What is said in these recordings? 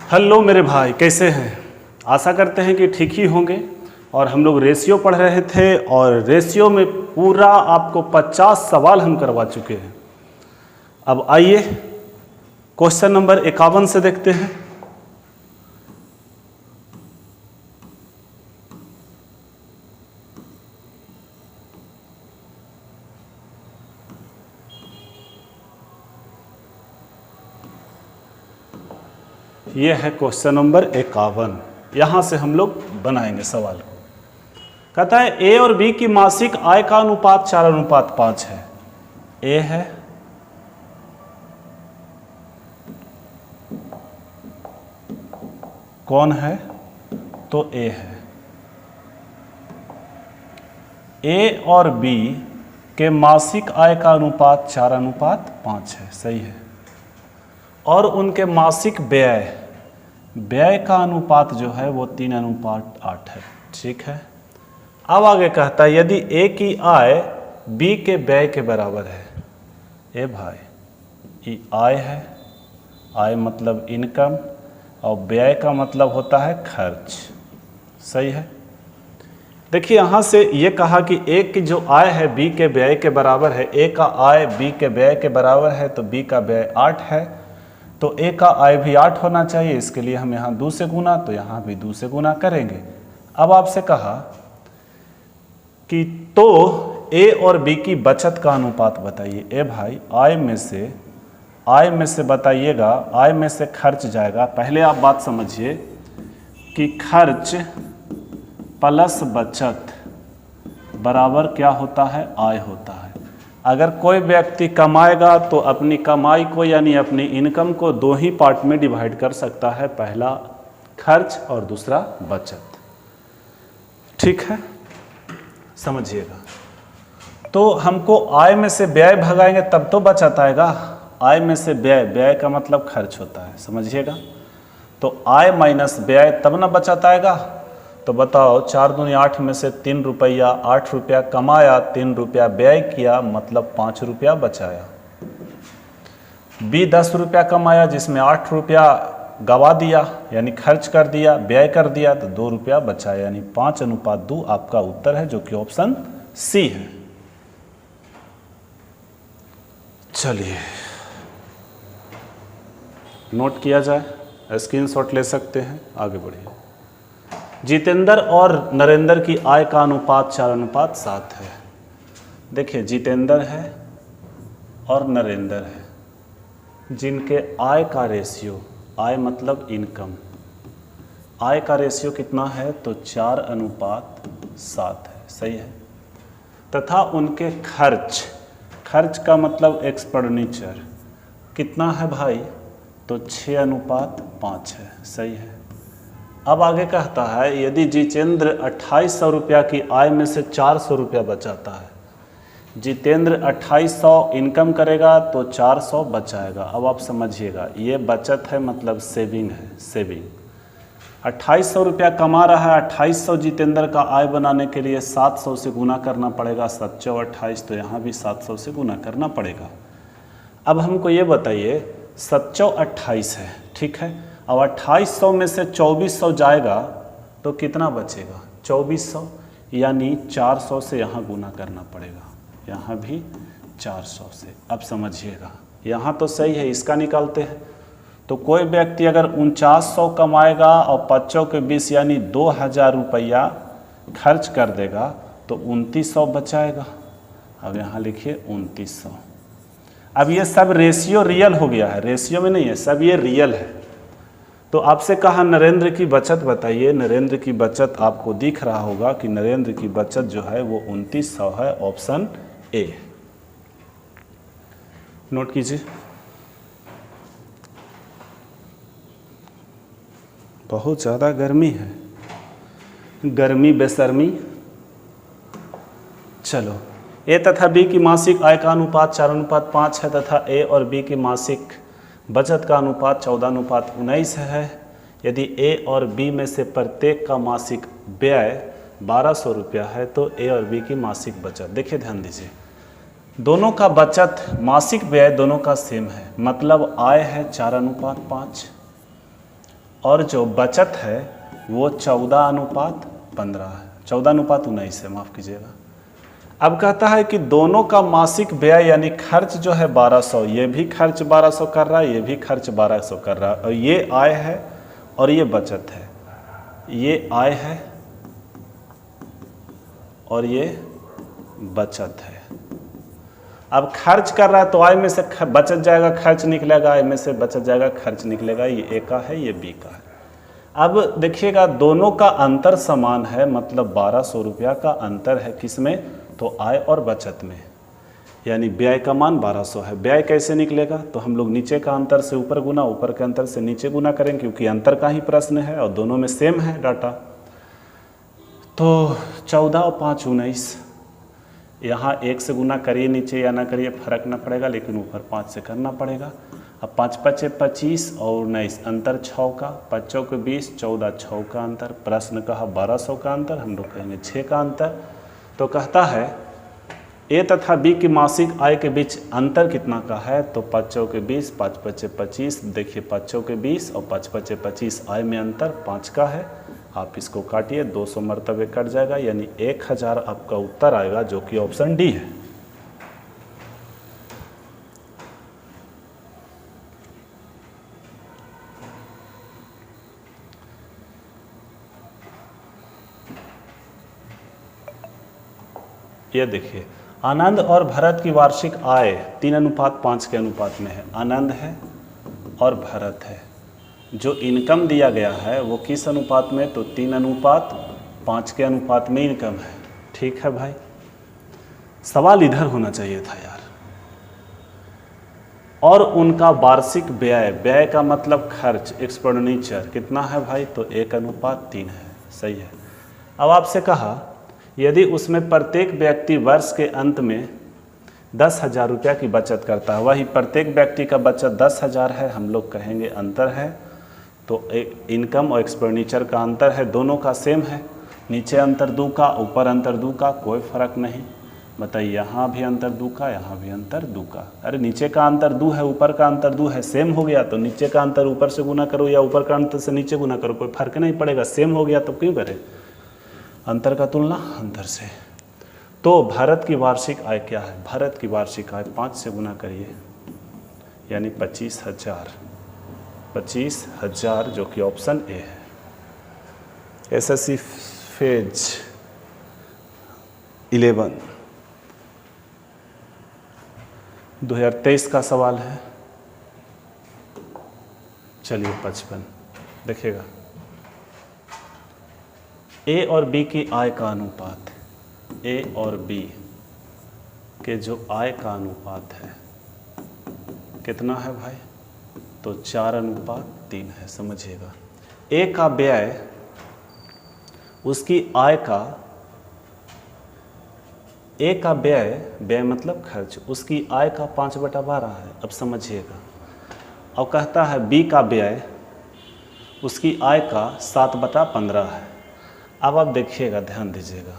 Hello मेरे भाई, कैसे हैं? आशा करते हैं कि ठीक ही होंगे। और हम लोग रेशियो पढ़ रहे थे और रेशियो में पूरा आपको 50 सवाल हम करवा चुके हैं। अब आइए क्वेश्चन नंबर 51 से देखते हैं। यह है क्वेश्चन नंबर 51। यहाँ से हम लोग बनाएंगे सवाल को। कहता है ए और बी की मासिक आय का अनुपात 4:5 है। ए है, कौन है? तो ए है। ए और बी के मासिक आय का अनुपात 4:5 है, सही है। और उनके मासिक व्यय का अनुपात जो है वो 3:8 है, ठीक है। अब आगे कहता है यदि ए की आय बी के व्यय के बराबर है। ए भाई, ये आय है, आय मतलब इनकम, और व्यय का मतलब होता है खर्च, सही है। देखिए यहाँ से ये कहा कि ए की जो आय है बी के व्यय के बराबर है। ए का आय बी के व्यय के बराबर है तो बी का व्यय 8 है, तो ए का आय भी 8 होना चाहिए। इसके लिए हम यहाँ 2 से गुना, तो यहाँ भी 2 से गुना करेंगे। अब आपसे कहा कि तो ए और बी की बचत का अनुपात बताइए। ए भाई, आय में से बताइएगा, आय में से खर्च जाएगा। पहले आप बात समझिए कि खर्च प्लस बचत बराबर क्या होता है? आय होता है। अगर कोई व्यक्ति कमाएगा तो अपनी कमाई को यानी अपनी इनकम को 2 ही पार्ट में डिवाइड कर सकता है, पहला खर्च और दूसरा बचत, ठीक है, समझिएगा। तो हमको आय में से व्यय भगाएंगे तब तो बचत आएगा। आय में से व्यय का मतलब खर्च होता है, समझिएगा। तो आय माइनस व्यय तब ना बचत आएगा। तो बताओ, 4 दूनी 8 में से 3 रुपया, 8 रुपया कमाया, 3 रुपया व्यय किया, मतलब 5 रुपया बचाया। बी 10 रुपया कमाया जिसमें 8 रुपया गवा दिया यानी खर्च कर दिया, व्यय कर दिया, तो 2 रुपया बचाया, यानी 5:2 आपका उत्तर है, जो कि ऑप्शन सी है। चलिए नोट किया जाए, स्क्रीनशॉट ले सकते हैं, आगे बढ़िए। जितेंद्र और नरेंद्र की आय का अनुपात 4:7 है। देखिए, जितेंद्र है और नरेंद्र है, जिनके आय का रेशियो, आय मतलब इनकम, आय का रेशियो कितना है? तो 4:7 है, सही है। तथा उनके खर्च का मतलब एक्सपेंडिचर कितना है भाई? तो 6:5 है, सही है। अब आगे कहता है यदि जितेंद्र 2800 रुपया की आय में से 400 रुपया बचाता है। जितेंद्र 2800 इनकम करेगा तो 400 बचाएगा। अब आप समझिएगा, ये बचत है मतलब सेविंग है, सेविंग। 2800 रुपया कमा रहा है, 2800 जितेंद्र का आय बनाने के लिए 700 से गुना करना पड़ेगा। 7 28, तो यहाँ भी 700 से गुना करना पड़ेगा। अब हमको ये बताइए, 7 28 है, ठीक है। अब 2800 में से 2400 जाएगा तो कितना बचेगा? 2400, यानी 400 से यहाँ गुना करना पड़ेगा, यहाँ भी 400 से। अब समझिएगा, यहाँ तो सही है, इसका निकालते हैं। तो कोई व्यक्ति अगर 4900 कमाएगा और 5 के 20 यानी 2000 रुपया खर्च कर देगा तो 2900 बचाएगा। अब यहाँ लिखिए 2900। अब ये सब रेशियो रियल हो गया है, रेशियो में नहीं है, सब ये रियल है। तो आपसे कहा नरेंद्र की बचत बताइए। नरेंद्र की बचत आपको दिख रहा होगा कि नरेंद्र की बचत जो है वो 2900 है, ऑप्शन ए। नोट कीजिए। बहुत ज़्यादा गर्मी है, गर्मी बेशर्मी। चलो, ए तथा बी की मासिक आय का अनुपात 4:5 है तथा ए और बी की मासिक बचत का अनुपात 14:19 है। यदि ए और बी में से प्रत्येक का मासिक व्यय 1200 रुपया है तो ए और बी की मासिक बचत। देखिए ध्यान दीजिए, दोनों का बचत मासिक व्यय दोनों का सेम है, मतलब आय है 4:5 और जो बचत है वो 14:15 है, 14:19 है, माफ़ कीजिएगा। अब कहता है कि दोनों का मासिक व्यय यानी खर्च जो है 1200, ये भी खर्च 1200 कर रहा है, ये भी खर्च 1200 कर रहा है, और ये आय है और ये बचत है, ये आय है और ये बचत है। अब खर्च कर रहा है तो आय में से बचत जाएगा, खर्च निकलेगा, आय में से बचत जाएगा, खर्च निकलेगा। ये ए का है, ये बी का है। अब देखिएगा दोनों का अंतर समान है, मतलब 1200 रुपया का अंतर है किसमें, तो आय और बचत में, यानी व्यय का मान 1200 है। व्यय कैसे निकलेगा, तो हम लोग नीचे का अंतर से ऊपर गुना, ऊपर के अंतर से नीचे गुना करेंगे, क्योंकि अंतर का ही प्रश्न है और दोनों में सेम है डाटा। तो 14 और 5 19, यहाँ 1 से गुना करिए नीचे या ना करिए फर्क ना पड़ेगा, लेकिन ऊपर 5 से करना पड़ेगा। अब 5 पचे 25 और 19, अंतर 6 का, 5 चौके 20, 14 6 का अंतर। प्रश्न कहा 1200 का अंतर, हम लोग कहेंगे 6 का अंतर। तो कहता है ए तथा बी की मासिक आय के बीच अंतर कितना का है, तो 5 चौके 20, 5 पचे 25, देखिए 5 चौके 20 और 5 पचे 25, आय में अंतर 5 का है। आप इसको काटिए, 200 मरतबे कट जाएगा, यानी 1000 आपका उत्तर आएगा, जो कि ऑप्शन डी है। ये देखिए आनंद और भरत की वार्षिक आय 3:5 के अनुपात में है। आनंद है और भरत है। जो इनकम दिया गया है वो किस अनुपात में, तो 3:5 के अनुपात में इनकम है। ठीक है भाई, सवाल इधर होना चाहिए था यार। और उनका वार्षिक व्यय, व्यय का मतलब खर्च, एक्सपेंडिचर कितना है भाई, तो 1:3 है। सही है। अब आपसे कहा यदि उसमें प्रत्येक व्यक्ति वर्ष के अंत में 10,000 रुपया की बचत करता है, वही प्रत्येक व्यक्ति का बचत 10,000 है, हम लोग कहेंगे अंतर है। तो इनकम और एक्सपेंडिचर का अंतर है, दोनों का सेम है। नीचे अंतर 2 का, ऊपर अंतर 2 का, कोई फर्क नहीं। बताइए यहाँ भी अंतर 2 का, यहाँ भी अंतर 2 का। अरे नीचे का अंतर 2 है, ऊपर का अंतर 2 है, सेम हो गया तो नीचे का अंतर ऊपर से गुना करो या ऊपर का अंतर से नीचे गुना करो, कोई फर्क नहीं पड़ेगा। सेम हो गया तो क्यों करें अंतर का तुलना अंतर से। तो भारत की वार्षिक आय क्या है, भारत की वार्षिक आय 5 से गुना करिए, यानी 25,000, 25,000, जो कि ऑप्शन ए है। एसएससी फेज 11 2023 का सवाल है। चलिए 55 देखिएगा। ए और बी की आय का अनुपात, ए और बी के जो आय का अनुपात है कितना है भाई, तो 4:3 है। समझिएगा ए का व्यय उसकी आय का, ए का व्यय मतलब खर्च, उसकी आय का 5/12 है। अब समझिएगा। और कहता है बी का व्यय उसकी आय का 7/15 है। अब आप देखिएगा, ध्यान दीजिएगा।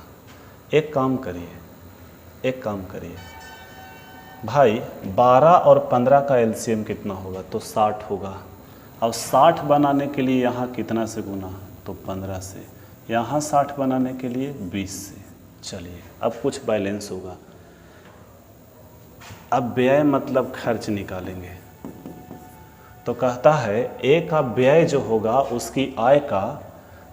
एक काम करिए भाई, 12 और 15 का एलसीएम कितना होगा, तो 60 होगा। अब 60 बनाने के लिए यहाँ कितना से गुना, तो 15 से। यहाँ 60 बनाने के लिए 20 से। चलिए अब कुछ बैलेंस होगा। अब व्यय मतलब खर्च निकालेंगे, तो कहता है ए का व्यय जो होगा उसकी आय का,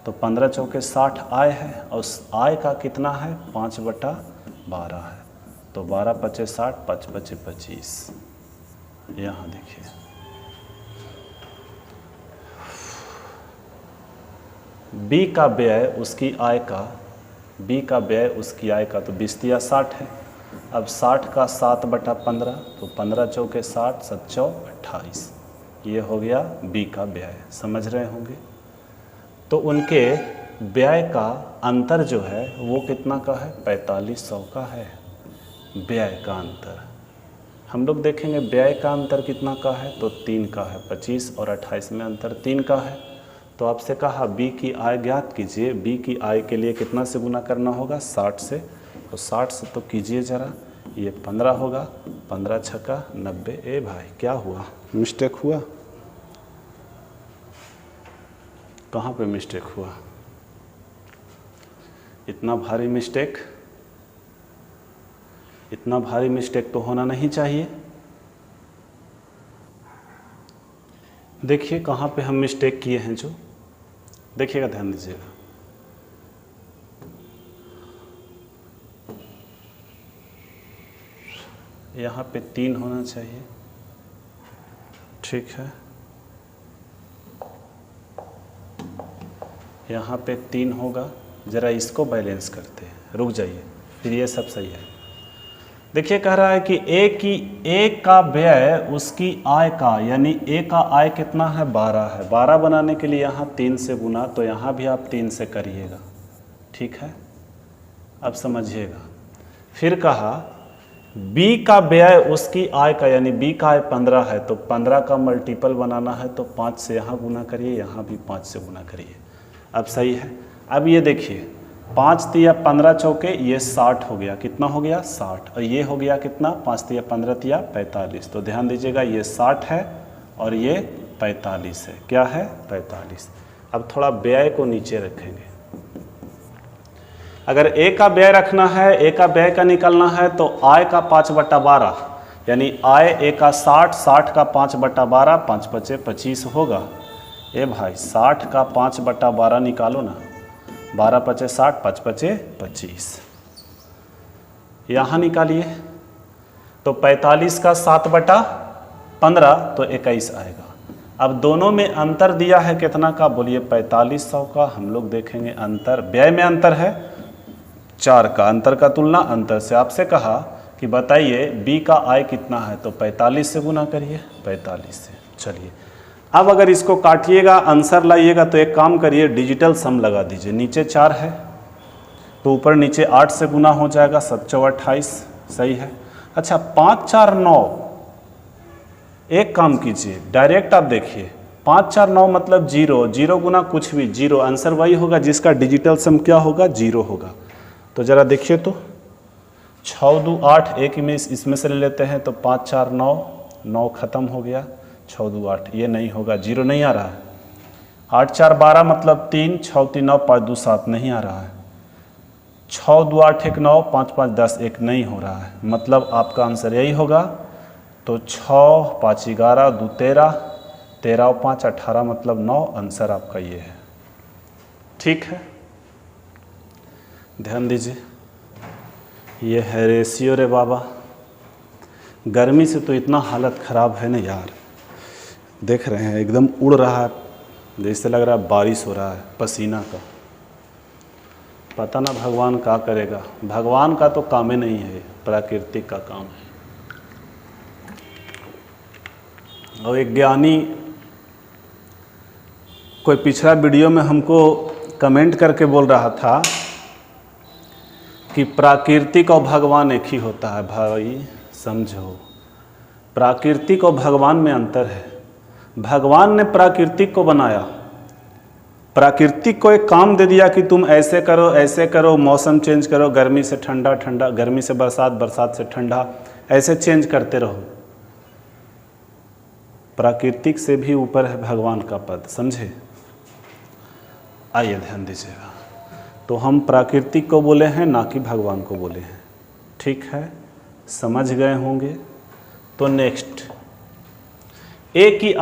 तो 15 चौके 60 आय है, और आय का कितना है 5/12 है। तो 12 पचे 60, 5 पचे 25। यहाँ देखिए बी का व्यय उसकी आय का, बी का व्यय उसकी आय का, तो 20 60 है। अब 60 का 7/15, तो 15 चौके 60, 7 चौक 28। ये हो गया बी का व्यय। समझ रहे होंगे। तो उनके व्यय का अंतर जो है वो कितना का है, 4500 का है व्यय का अंतर। हम लोग देखेंगे व्यय का अंतर कितना का है, तो 3 का है। 25 और 28 में अंतर 3 का है। तो आपसे कहा बी की आय ज्ञात कीजिए। बी की आय के लिए कितना से गुना करना होगा, 60 से। तो 60 से तो कीजिए ज़रा, ये 15 होगा, 15 छक्का 90। ए भाई क्या हुआ, मिस्टेक हुआ। कहाँ पे मिस्टेक हुआ? इतना भारी मिस्टेक तो होना नहीं चाहिए। देखिए कहाँ पे हम मिस्टेक किए हैं, जो देखिएगा, ध्यान दीजिएगा। यहाँ पे 3 होना चाहिए, ठीक है। यहाँ पे 3 होगा। ज़रा इसको बैलेंस करते हैं, रुक जाइए, फिर ये सब सही है। देखिए कह रहा है कि ए का व्यय उसकी आय का, यानी ए का आय कितना है? 12 है। 12 बनाने के लिए यहाँ 3 से गुना, तो यहाँ भी आप 3 से करिएगा, ठीक है। अब समझिएगा। फिर कहा बी का व्यय उसकी आय का, यानी बी का आय 15 है, तो 15 का मल्टीपल बनाना है, तो 5 से यहाँ गुना करिए, यहाँ भी 5 से गुना करिए। अब सही है। अब ये देखिए 5 तिया 15 चौके, ये 60 हो गया। कितना हो गया? 60। और ये हो गया कितना? 5 तिया 15 तिया 45। तो ध्यान दीजिएगा, ये 60 है और ये 45 है। क्या है? 45। अब थोड़ा व्यय को नीचे रखेंगे। अगर ए का व्यय रखना है, ए का व्यय का निकालना है, तो आय का 5/12, यानी आय ए का 60, 60 का 5/12, 5 पचे 25 होगा। ए भाई 60 का 5/12 निकालो ना, 12 पचे 60, 5 पचे 25। यहाँ निकालिए तो 45 का 7/15, तो 21 आएगा। अब दोनों में अंतर दिया है कितना का? बोलिए 4500 का। हम लोग देखेंगे अंतर, व्यय में अंतर है 4 का। अंतर का तुलना अंतर से। आपसे कहा कि बताइए बी का आय कितना है, तो 45 से गुना करिए, 45 से। चलिए अब अगर इसको काटिएगा, आंसर लाइएगा, तो एक काम करिए, डिजिटल सम लगा दीजिए। नीचे 4 है तो ऊपर नीचे 8 से गुना हो जाएगा, 7 चौक 28, सही है। अच्छा 5 4 9, एक काम कीजिए, डायरेक्ट आप देखिए 5 4 9 मतलब 0, 0 गुना कुछ भी 0, आंसर वही होगा जिसका डिजिटल सम क्या होगा? 0 होगा। तो ज़रा देखिए तो 6 2 8, एक में इसमें से ले लेते हैं, तो 5 4 9, 9 खत्म हो गया, 6 2 8, ये नहीं होगा, 0 नहीं आ रहा है। 8 4 12 मतलब 3, 6 3 9, 5 2 7 नहीं आ रहा है। 6 2 8 1 9, 5 5 10, 1 नहीं हो रहा है, मतलब आपका आंसर यही होगा। तो 6 5 11, 2 13, 13 और 5 18, मतलब 9, आंसर आपका ये है, ठीक है। ध्यान दीजिए, ये है रेशियो रे बाबा। गर्मी से तो इतना हालत ख़राब है ना यार, देख रहे हैं एकदम उड़ रहा है, जैसे लग रहा है बारिश हो रहा है पसीना का। पता ना भगवान क्या करेगा, भगवान का तो काम ही नहीं है, प्राकृतिक का काम है। और एक ज्ञानी कोई पिछला वीडियो में हमको कमेंट करके बोल रहा था कि प्राकृतिक और भगवान एक ही होता है। भाई समझो, प्राकृतिक और भगवान में अंतर है। भगवान ने प्राकृतिक को बनाया, प्राकृतिक को एक काम दे दिया कि तुम ऐसे करो, मौसम चेंज करो, गर्मी से ठंडा ठंडा, गर्मी से बरसात, बरसात से ठंडा, ऐसे चेंज करते रहो। प्राकृतिक से भी ऊपर है भगवान का पद, समझे? आइए ध्यान दीजिएगा। तो हम प्राकृतिक को बोले हैं, ना कि भगवान को बोले हैं, ठीक है, समझ गए होंगे। तो नेक्स्ट, ए की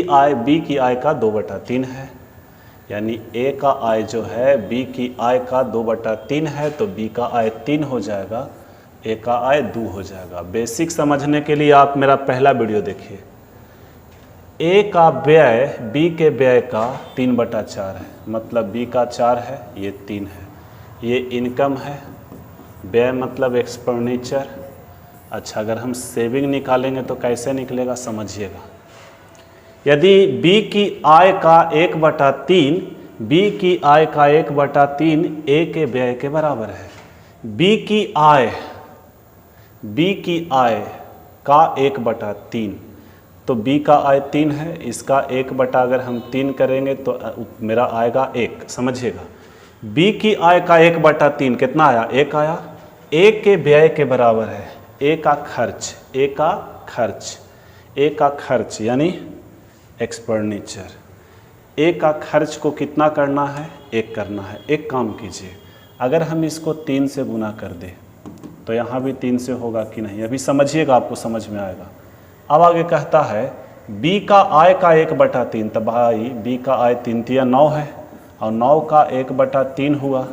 आय बी की आय का 2/3 है, यानी ए का आय जो है बी की आय का 2/3 है, तो बी का आय 3 हो जाएगा, ए का आय 2 हो जाएगा। बेसिक समझने के लिए आप मेरा पहला वीडियो देखिए। ए का व्यय बी के व्यय का 3/4 है, मतलब बी का 4 है, ये 3 है। ये इनकम है, व्यय मतलब एक्सपेंडिचर। अच्छा अगर हम सेविंग निकालेंगे तो कैसे निकलेगा समझिएगा। यदि बी की आय का 1/3, बी की आय का 1/3 ए के व्यय के बराबर है। बी की आय का 1/3, तो बी का आय 3 है, इसका 1 अगर हम 3 करेंगे तो मेरा आएगा 1, समझिएगा। बी की आय का 1/3 कितना आया? 1 आया। ए के व्यय के बराबर है ए का खर्च यानी एक्सपेंडिचर। ए का खर्च को कितना करना है, 1 करना है। एक काम कीजिए, अगर हम इसको 3 से गुना कर दें तो यहाँ भी 3 से होगा कि नहीं, अभी समझिएगा, आपको समझ में आएगा। अब आगे कहता है b का आय का 1/3, तो भाई b का आय 3 तिया 9 है, और 9 का 1/3 हुआ,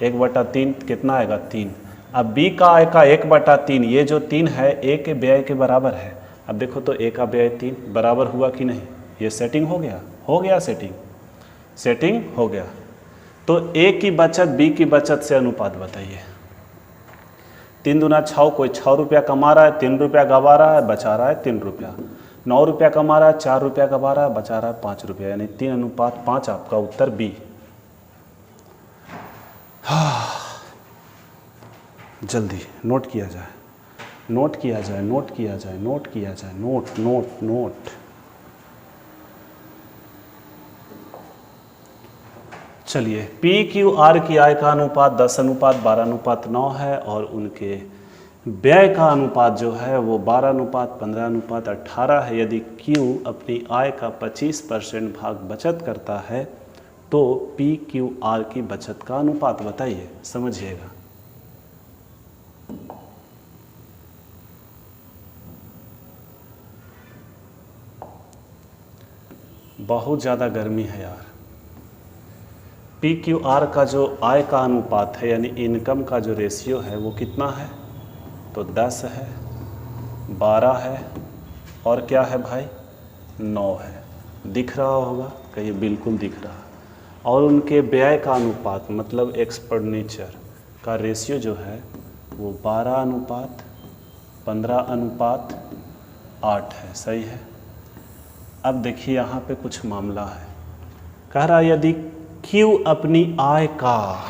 1/3 कितना आएगा, 3। अब b का आय का 1/3, ये जो 3 है a के व्यय के बराबर है। अब देखो तो a का व्यय 3 बराबर हुआ कि नहीं, ये सेटिंग हो गया, सेटिंग हो गया। तो a की बचत b की बचत से अनुपात बताइए। 3 दूना 6, कोई 6 रुपया कमा रहा है, 3 रुपया गवा रहा है, बचा रहा है 3 रुपया। 9 रुपया कमा रहा है, 4 रुपया गवा रहा है, बचा रहा है 5 रुपया, यानी 3:5 आपका उत्तर बी। जल्दी नोट किया जाए, नोट किया जाए, नोट किया जाए, नोट किया जाए, नोट नोट नोट। चलिए, पी क्यू आर की आय का अनुपात 10:12:9 है, और उनके व्यय का अनुपात जो है वो 12:15:18 है। यदि क्यू अपनी आय का 25% भाग बचत करता है तो पी क्यू आर की बचत का अनुपात बताइए, समझिएगा। बहुत ज़्यादा गर्मी है यार। पी क्यू आर का जो आय का अनुपात है, यानी इनकम का जो रेशियो है वो कितना है, तो 10 है, 12 है, और क्या है भाई, 9 है। दिख रहा होगा कहीं, बिल्कुल दिख रहा है। और उनके व्यय का अनुपात मतलब एक्सपेंडिचर का रेशियो जो है वो 12:15:8 है, सही है। अब देखिए यहाँ पे कुछ मामला है, कह रहा है यदि क्यू अपनी आय का,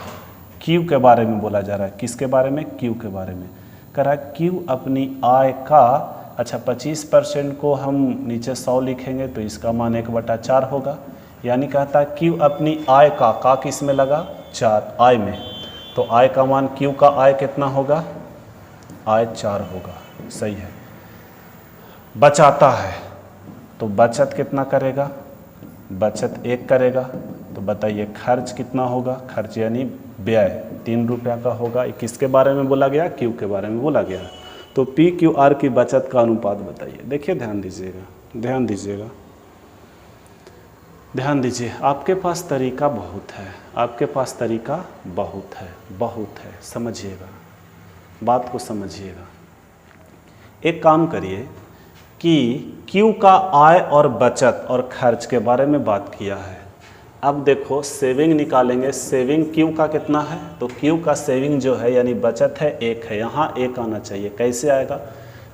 क्यू के बारे में बोला जा रहा है, किसके बारे में, क्यू के बारे में। कह रहा है क्यू अपनी आय का, अच्छा 25% को हम नीचे 100 लिखेंगे तो इसका मान 1/4 होगा, यानी कहता है क्यू अपनी आय का किस में लगा, 4 आय में, तो आय का मान, क्यू का आय कितना होगा, आय 4 होगा, सही है। बचाता है तो बचत कितना करेगा, बचत 1 करेगा, तो बताइए खर्च कितना होगा, खर्च यानी व्यय 3 रुपया का होगा। किसके बारे में बोला गया, क्यू के बारे में बोला गया। तो पी क्यू आर की बचत का अनुपात बताइए। देखिए ध्यान दीजिएगा, ध्यान दीजिएगा, ध्यान दीजिए, आपके पास तरीका बहुत है, आपके पास तरीका बहुत है, बहुत है, समझिएगा, बात को समझिएगा। एक काम करिए कि क्यू का आय और बचत और खर्च के बारे में बात किया है। अब देखो सेविंग निकालेंगे, सेविंग क्यू का कितना है, तो क्यू का सेविंग जो है यानी बचत है 1 है, यहाँ 1 आना चाहिए। कैसे आएगा,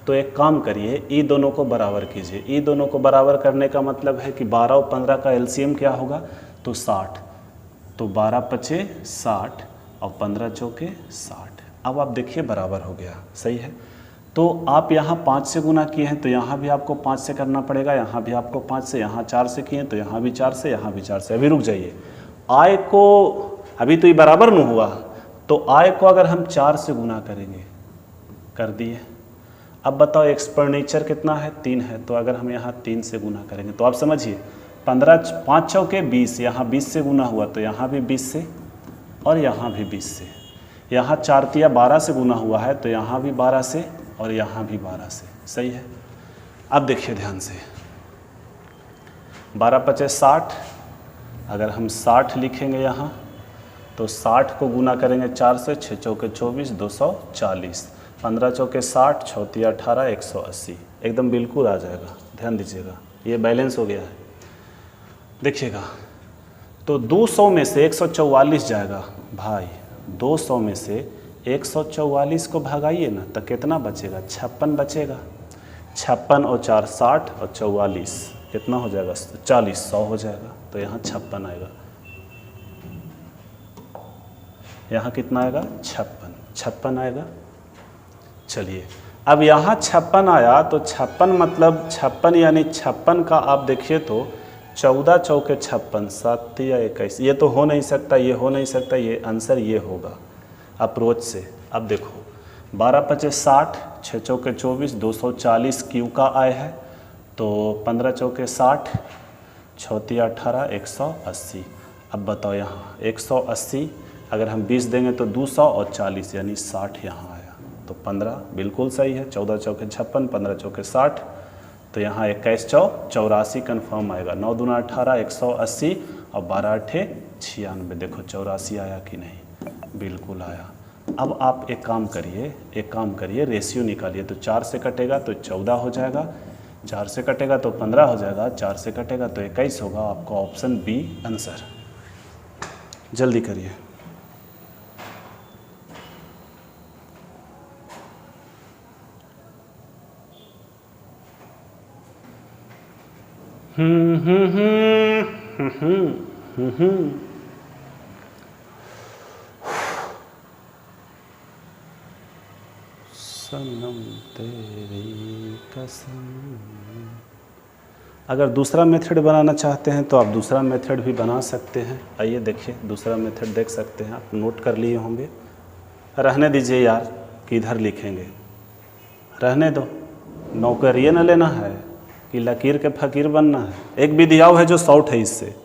तो एक काम करिए, ई दोनों को बराबर कीजिए। ई दोनों को बराबर करने का मतलब है कि 12 और 15 का एलसीएम क्या होगा, तो 60, तो 12 पचे 60 और 15 चौके 60। अब आप देखिए बराबर हो गया, सही है। तो आप यहाँ 5 से गुना किए हैं तो यहाँ भी आपको 5 से करना पड़ेगा, यहाँ भी आपको 5 से, यहाँ 4 से किए तो यहाँ भी 4 से, यहाँ भी 4 से। अभी रुक जाइए, आय को अभी तो ये बराबर न हुआ, तो आय को अगर हम 4 से गुना करेंगे, कर दिए। अब बताओ एक्सपेंडिचर कितना है, 3 है, तो अगर हम यहाँ 3 से गुना करेंगे तो आप समझिए 15 5 चौके 20, यहाँ 20 से गुना हुआ तो यहाँ भी 20 से और यहाँ भी 20 से। यहाँ 4 तिया 12 से गुना हुआ है तो यहाँ भी 12 से और यहाँ भी 12 से, सही है। अब देखिए ध्यान से, 12 पचे 60, अगर हम 60 लिखेंगे यहाँ तो 60 को गुना करेंगे 4 से, 6 चौके 24, 240, 15 चौके 60, 6 तिया 18, 180, एकदम बिल्कुल आ जाएगा। ध्यान दीजिएगा, ये बैलेंस हो गया है। देखिएगा तो 200 में से 144 जाएगा भाई, 200 में से 144 को भगाइए ना तो कितना बचेगा, 56 बचेगा। 56 और 4 60 और 44 कितना हो जाएगा, 40, 100 हो जाएगा। तो यहाँ 56 आएगा, यहाँ कितना आएगा, 56 आएगा। चलिए अब यहाँ 56 आया तो 56 मतलब 56 यानी 56 का आप देखिए तो 14 चौके 56, 7 या 21, ये तो हो नहीं सकता, ये हो नहीं सकता, ये आंसर ये होगा अप्रोच से। अब देखो 12 पचे 60, 6 चौके 24, 240 क्यू का आय है, तो 15 चौके 60, 6 18 180। अब बताओ यहाँ 180 अगर हम 20 देंगे तो 200 और 40 यानी 60 यहाँ आया, तो 15 बिल्कुल सही है। 14 चौके 56, 15 चौके 60, तो यहाँ 21 चौ 84 कन्फर्म आएगा। 9 दूना 18 180 और 12 8 96। देखो 84 आया कि नहीं, बिल्कुल आया। अब आप एक काम करिए, रेशियो निकालिए। तो 4 से कटेगा तो 14 हो जाएगा, 4 से कटेगा तो 15 हो जाएगा, 4 से कटेगा तो 21 होगा। आपका ऑप्शन बी आंसर। जल्दी करिए। सनम तेरी कसम। अगर दूसरा मेथड बनाना चाहते हैं तो आप दूसरा मेथड भी बना सकते हैं। आइए देखिए, दूसरा मेथड देख सकते हैं। आप नोट कर लिए होंगे। रहने दीजिए यार, किधर लिखेंगे, रहने दो। नौकरी न लेना है कि लकीर के फ़कीर बनना है। एक विधियाव है जो शॉर्ट है, इससे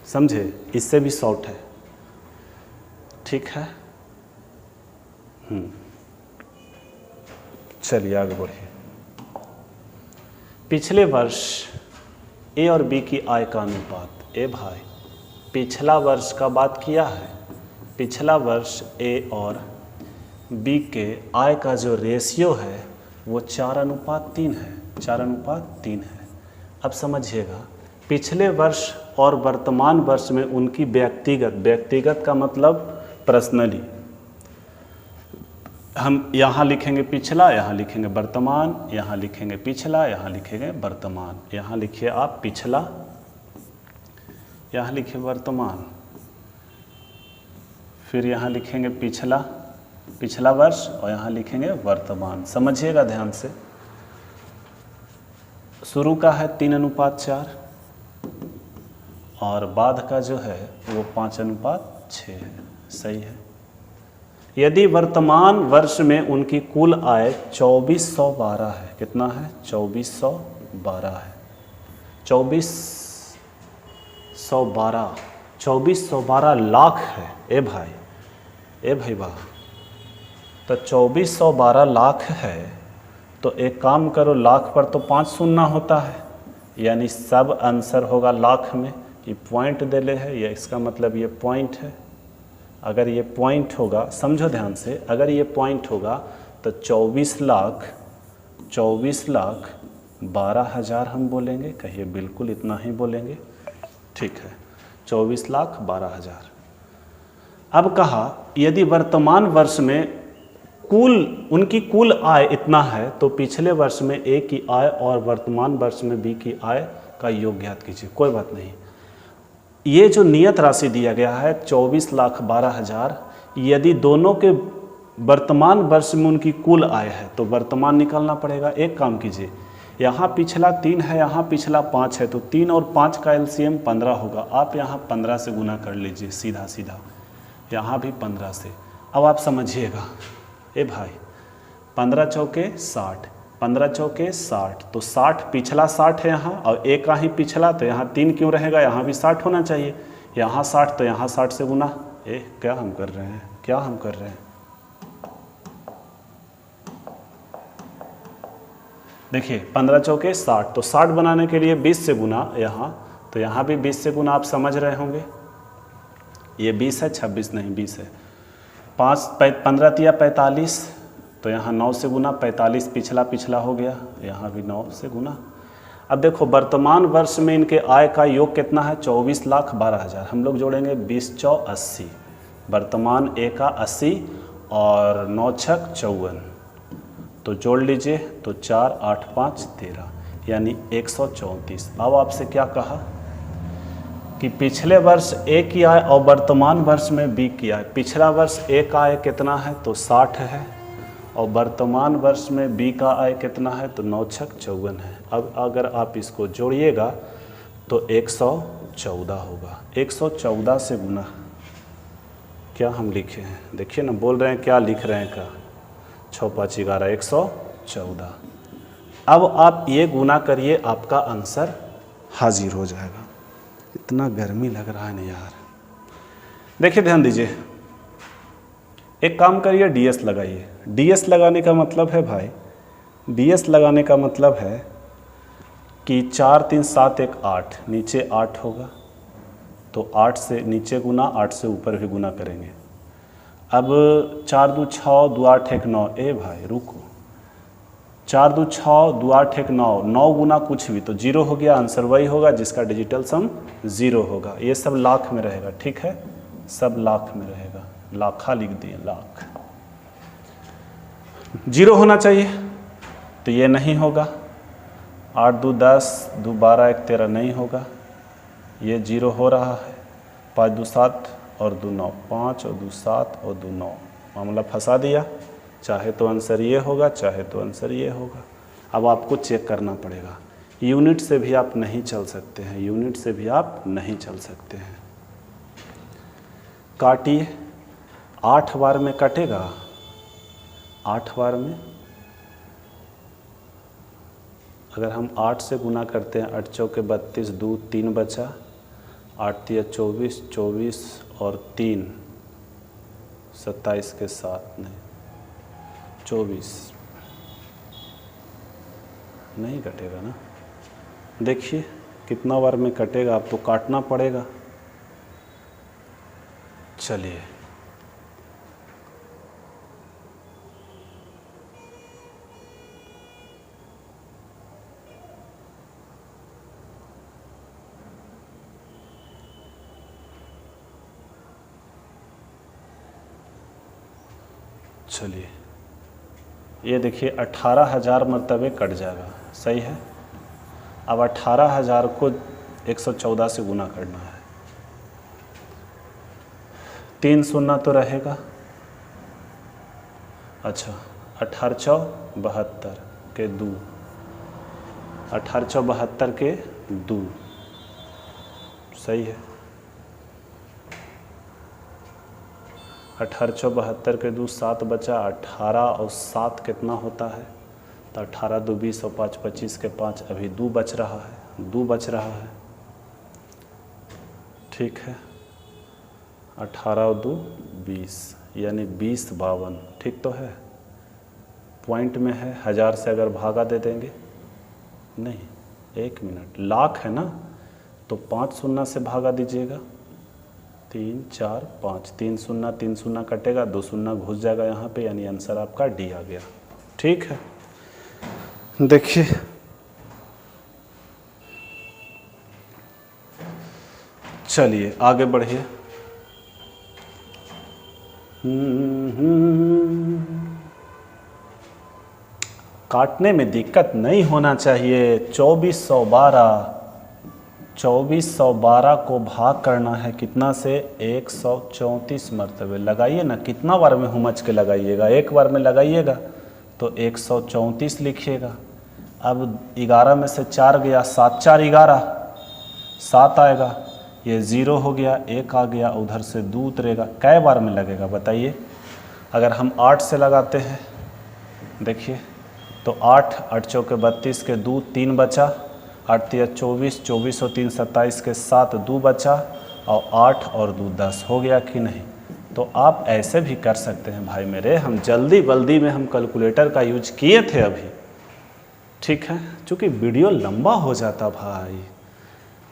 समझे, इससे भी शॉर्ट है, ठीक है। चलिए आगे बढ़िए। पिछले वर्ष ए और बी की आय का अनुपात। ए भाई, पिछला वर्ष का बात किया है। पिछला वर्ष ए और बी के आय का जो रेशियो है वो 4:3 है। 4:3 है। अब समझिएगा, पिछले वर्ष और वर्तमान वर्ष में उनकी व्यक्तिगत का मतलब पर्सनली, हम यहाँ लिखेंगे पिछला, यहाँ लिखेंगे वर्तमान, यहाँ लिखेंगे पिछला, यहाँ लिखेंगे वर्तमान। यहाँ लिखिए आप पिछला, यहाँ लिखिए वर्तमान, फिर यहाँ लिखेंगे पिछला वर्ष और यहाँ लिखेंगे वर्तमान। समझिएगा ध्यान से। शुरू का है 3:4 और बाद का जो है वो 5:6 है। सही है। यदि वर्तमान वर्ष में उनकी कुल आय 2412 है। कितना है? 2412 है। 2412 लाख है। ए भाई वाह, तो 2412 लाख है। तो एक काम करो, लाख पर तो 5 शून्य होता है, यानी सब आंसर होगा लाख में। ये पॉइंट देले है, या इसका मतलब ये पॉइंट है। अगर ये पॉइंट होगा, समझो ध्यान से, अगर ये पॉइंट होगा तो 24,12,000 हम बोलेंगे। कहिए बिल्कुल इतना ही बोलेंगे, ठीक है। 24,12,000। अब कहा यदि वर्तमान वर्ष में उनकी कुल आय इतना है तो पिछले वर्ष में ए की आय और वर्तमान वर्ष में बी की आय का योग ज्ञात कीजिए। कोई बात नहीं, ये जो नियत राशि दिया गया है 24,12,000, यदि दोनों के वर्तमान वर्ष में उनकी कुल आय है तो वर्तमान निकालना पड़ेगा। एक काम कीजिए, यहाँ पिछला 3 है, यहाँ पिछला 5 है, तो 3 और 5 का एलसीएम 15 होगा। आप यहाँ 15 से गुना कर लीजिए सीधा सीधा, यहाँ भी 15 से। अब आप समझिएगा, ए भाई 15 चौके 60, 15 चौके 60, तो 60 पिछला 60 है यहाँ, और एक का ही पिछला, तो यहाँ 3 क्यों रहेगा, यहाँ भी 60 होना चाहिए। यहाँ 60 तो यहाँ 60 से गुना। क्या हम कर रहे हैं, देखिए 15 चौके 60, तो 60 बनाने के लिए 20 से गुना यहाँ, तो यहाँ भी 20 से गुना। आप समझ रहे होंगे, ये 20 है, 26 नहीं 20 है। 15 तिया 45, तो यहाँ 9 से गुना, 45 पिछला हो गया, यहाँ भी 9 से गुना। अब देखो वर्तमान वर्ष में इनके आय का योग कितना है, 24,12,000। हम लोग जोड़ेंगे 20 चौ 80, वर्तमान ए का 80 और 9 छक 54, तो जोड़ लीजिए, तो 4 8 5 13, यानी 134। अब आपसे क्या कहा कि पिछले वर्ष ए की आय और वर्तमान वर्ष में बी की आय। पिछला वर्ष ए का आय कितना है, तो 60 है, और वर्तमान वर्ष में बी का आय कितना है, तो 9 छक 54 है। अब अगर आप इसको जोड़िएगा तो 114 होगा। 114 से गुना क्या हम लिखे हैं, देखिए ना, बोल रहे हैं क्या लिख रहे हैं का, 6 5 11 114। अब आप ये गुना करिए, आपका आंसर हाजिर हो जाएगा। इतना गर्मी लग रहा है ना यार। देखिए ध्यान दीजिए, एक काम करिए, डीएस लगाइए। डीएस लगाने का मतलब है भाई, डीएस लगाने का मतलब है कि 4 3 7 1 8, नीचे 8 होगा तो 8 से नीचे गुना, 8 से ऊपर भी गुना करेंगे। अब 4 2 6 2 8 1 9, ए भाई रुको, 4 2 6 2 8 1 9, 9 गुना कुछ भी तो 0 हो गया, आंसर वही होगा जिसका डिजिटल सम 0 होगा। ये सब लाख में रहेगा, ठीक है, सब लाख में रहेगा, लाखा लिख दिए, लाख। 0 होना चाहिए तो ये नहीं होगा, 8 2 10 2 12 1 13 नहीं होगा, ये 0 हो रहा है। 5 2 7 और 2 9, 5 और 2 7 और 2 9, मामला फंसा दिया। चाहे तो आंसर ये होगा, चाहे तो आंसर ये होगा। अब आपको चेक करना पड़ेगा, यूनिट से भी आप नहीं चल सकते हैं, यूनिट से भी आप नहीं चल सकते हैं। काटिए, 8 बार में कटेगा, 8 बार में अगर हम 8 से गुना करते हैं, 8 चौके 32, 2 3 बचा, 8 तिया 24, 24 और 3 27 के साथ नहीं 24 नहीं कटेगा ना। देखिए कितना बार में कटेगा, आपको काटना पड़ेगा। चलिए चलिए, ये देखिए 18,000 मरतबे कट जाएगा, सही है। अब 18,000 को 114 से गुना करना है, 3 शून्य तो रहेगा। अच्छा, 18 चौ 72 के 2, 18 चौ 72 के 2, सही है। 18 चौ 72 के 2, 7 बचा, 18 और 7 कितना होता है, तो 18 2 20 और 5 25 के 5, अभी 2 बच रहा है, 2 बच रहा है, ठीक है। 18 और 2 20, यानी 20 52, ठीक तो है, पॉइंट में है। 1000 से अगर भागा दे देंगे, नहीं 1 मिनट, लाख है ना, तो 5 शून्य से भागा दीजिएगा, 3 4 5, 3 शून्य कटेगा, 2 शून्य घुस जाएगा यहाँ पे, यानी आंसर आपका डी आ गया, ठीक है। देखिए चलिए आगे बढ़िए। काटने में दिक्कत नहीं होना चाहिए। 2412 को भाग करना है कितना से, 134 मरतबे। लगाइए ना, कितना बार में हुमच के लगाइएगा, एक बार में लगाइएगा तो 134 लिखिएगा। अब 11 में से 4 गया, 7 4 11, 7 आएगा, ये 0 हो गया, 1 आ गया, उधर से 2 उतरेगा। कै बार में लगेगा बताइए। अगर हम 8 से लगाते हैं, देखिए तो 8 8 चौके 32 के 2, 3 बचा, 8 तिया 24, 24 और 3 27 के 7, 2 बचा, और 8 और 2 10 हो गया कि नहीं। तो आप ऐसे भी कर सकते हैं भाई मेरे, हम जल्दी में हम कैलकुलेटर का यूज किए थे अभी, ठीक है, चूँकि वीडियो लंबा हो जाता भाई,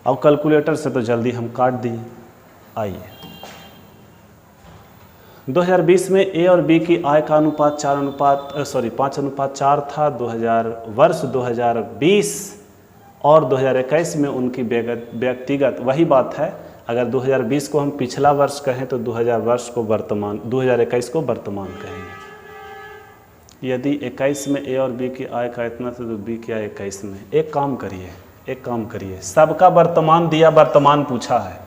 और कैलकुलेटर से तो जल्दी हम काट दिए। आइए, 2020 में ए और बी की आय का अनुपात 5:4 था। वर्ष 2020 और 2021 में उनकी व्यक्तिगत, वही बात है, अगर 2020 को हम पिछला वर्ष कहें तो 2021 को वर्तमान कहेंगे। यदि 21 में ए और बी की आय का इतना था तो बी की आय 21 में। एक काम करिए, सबका वर्तमान दिया, वर्तमान पूछा है,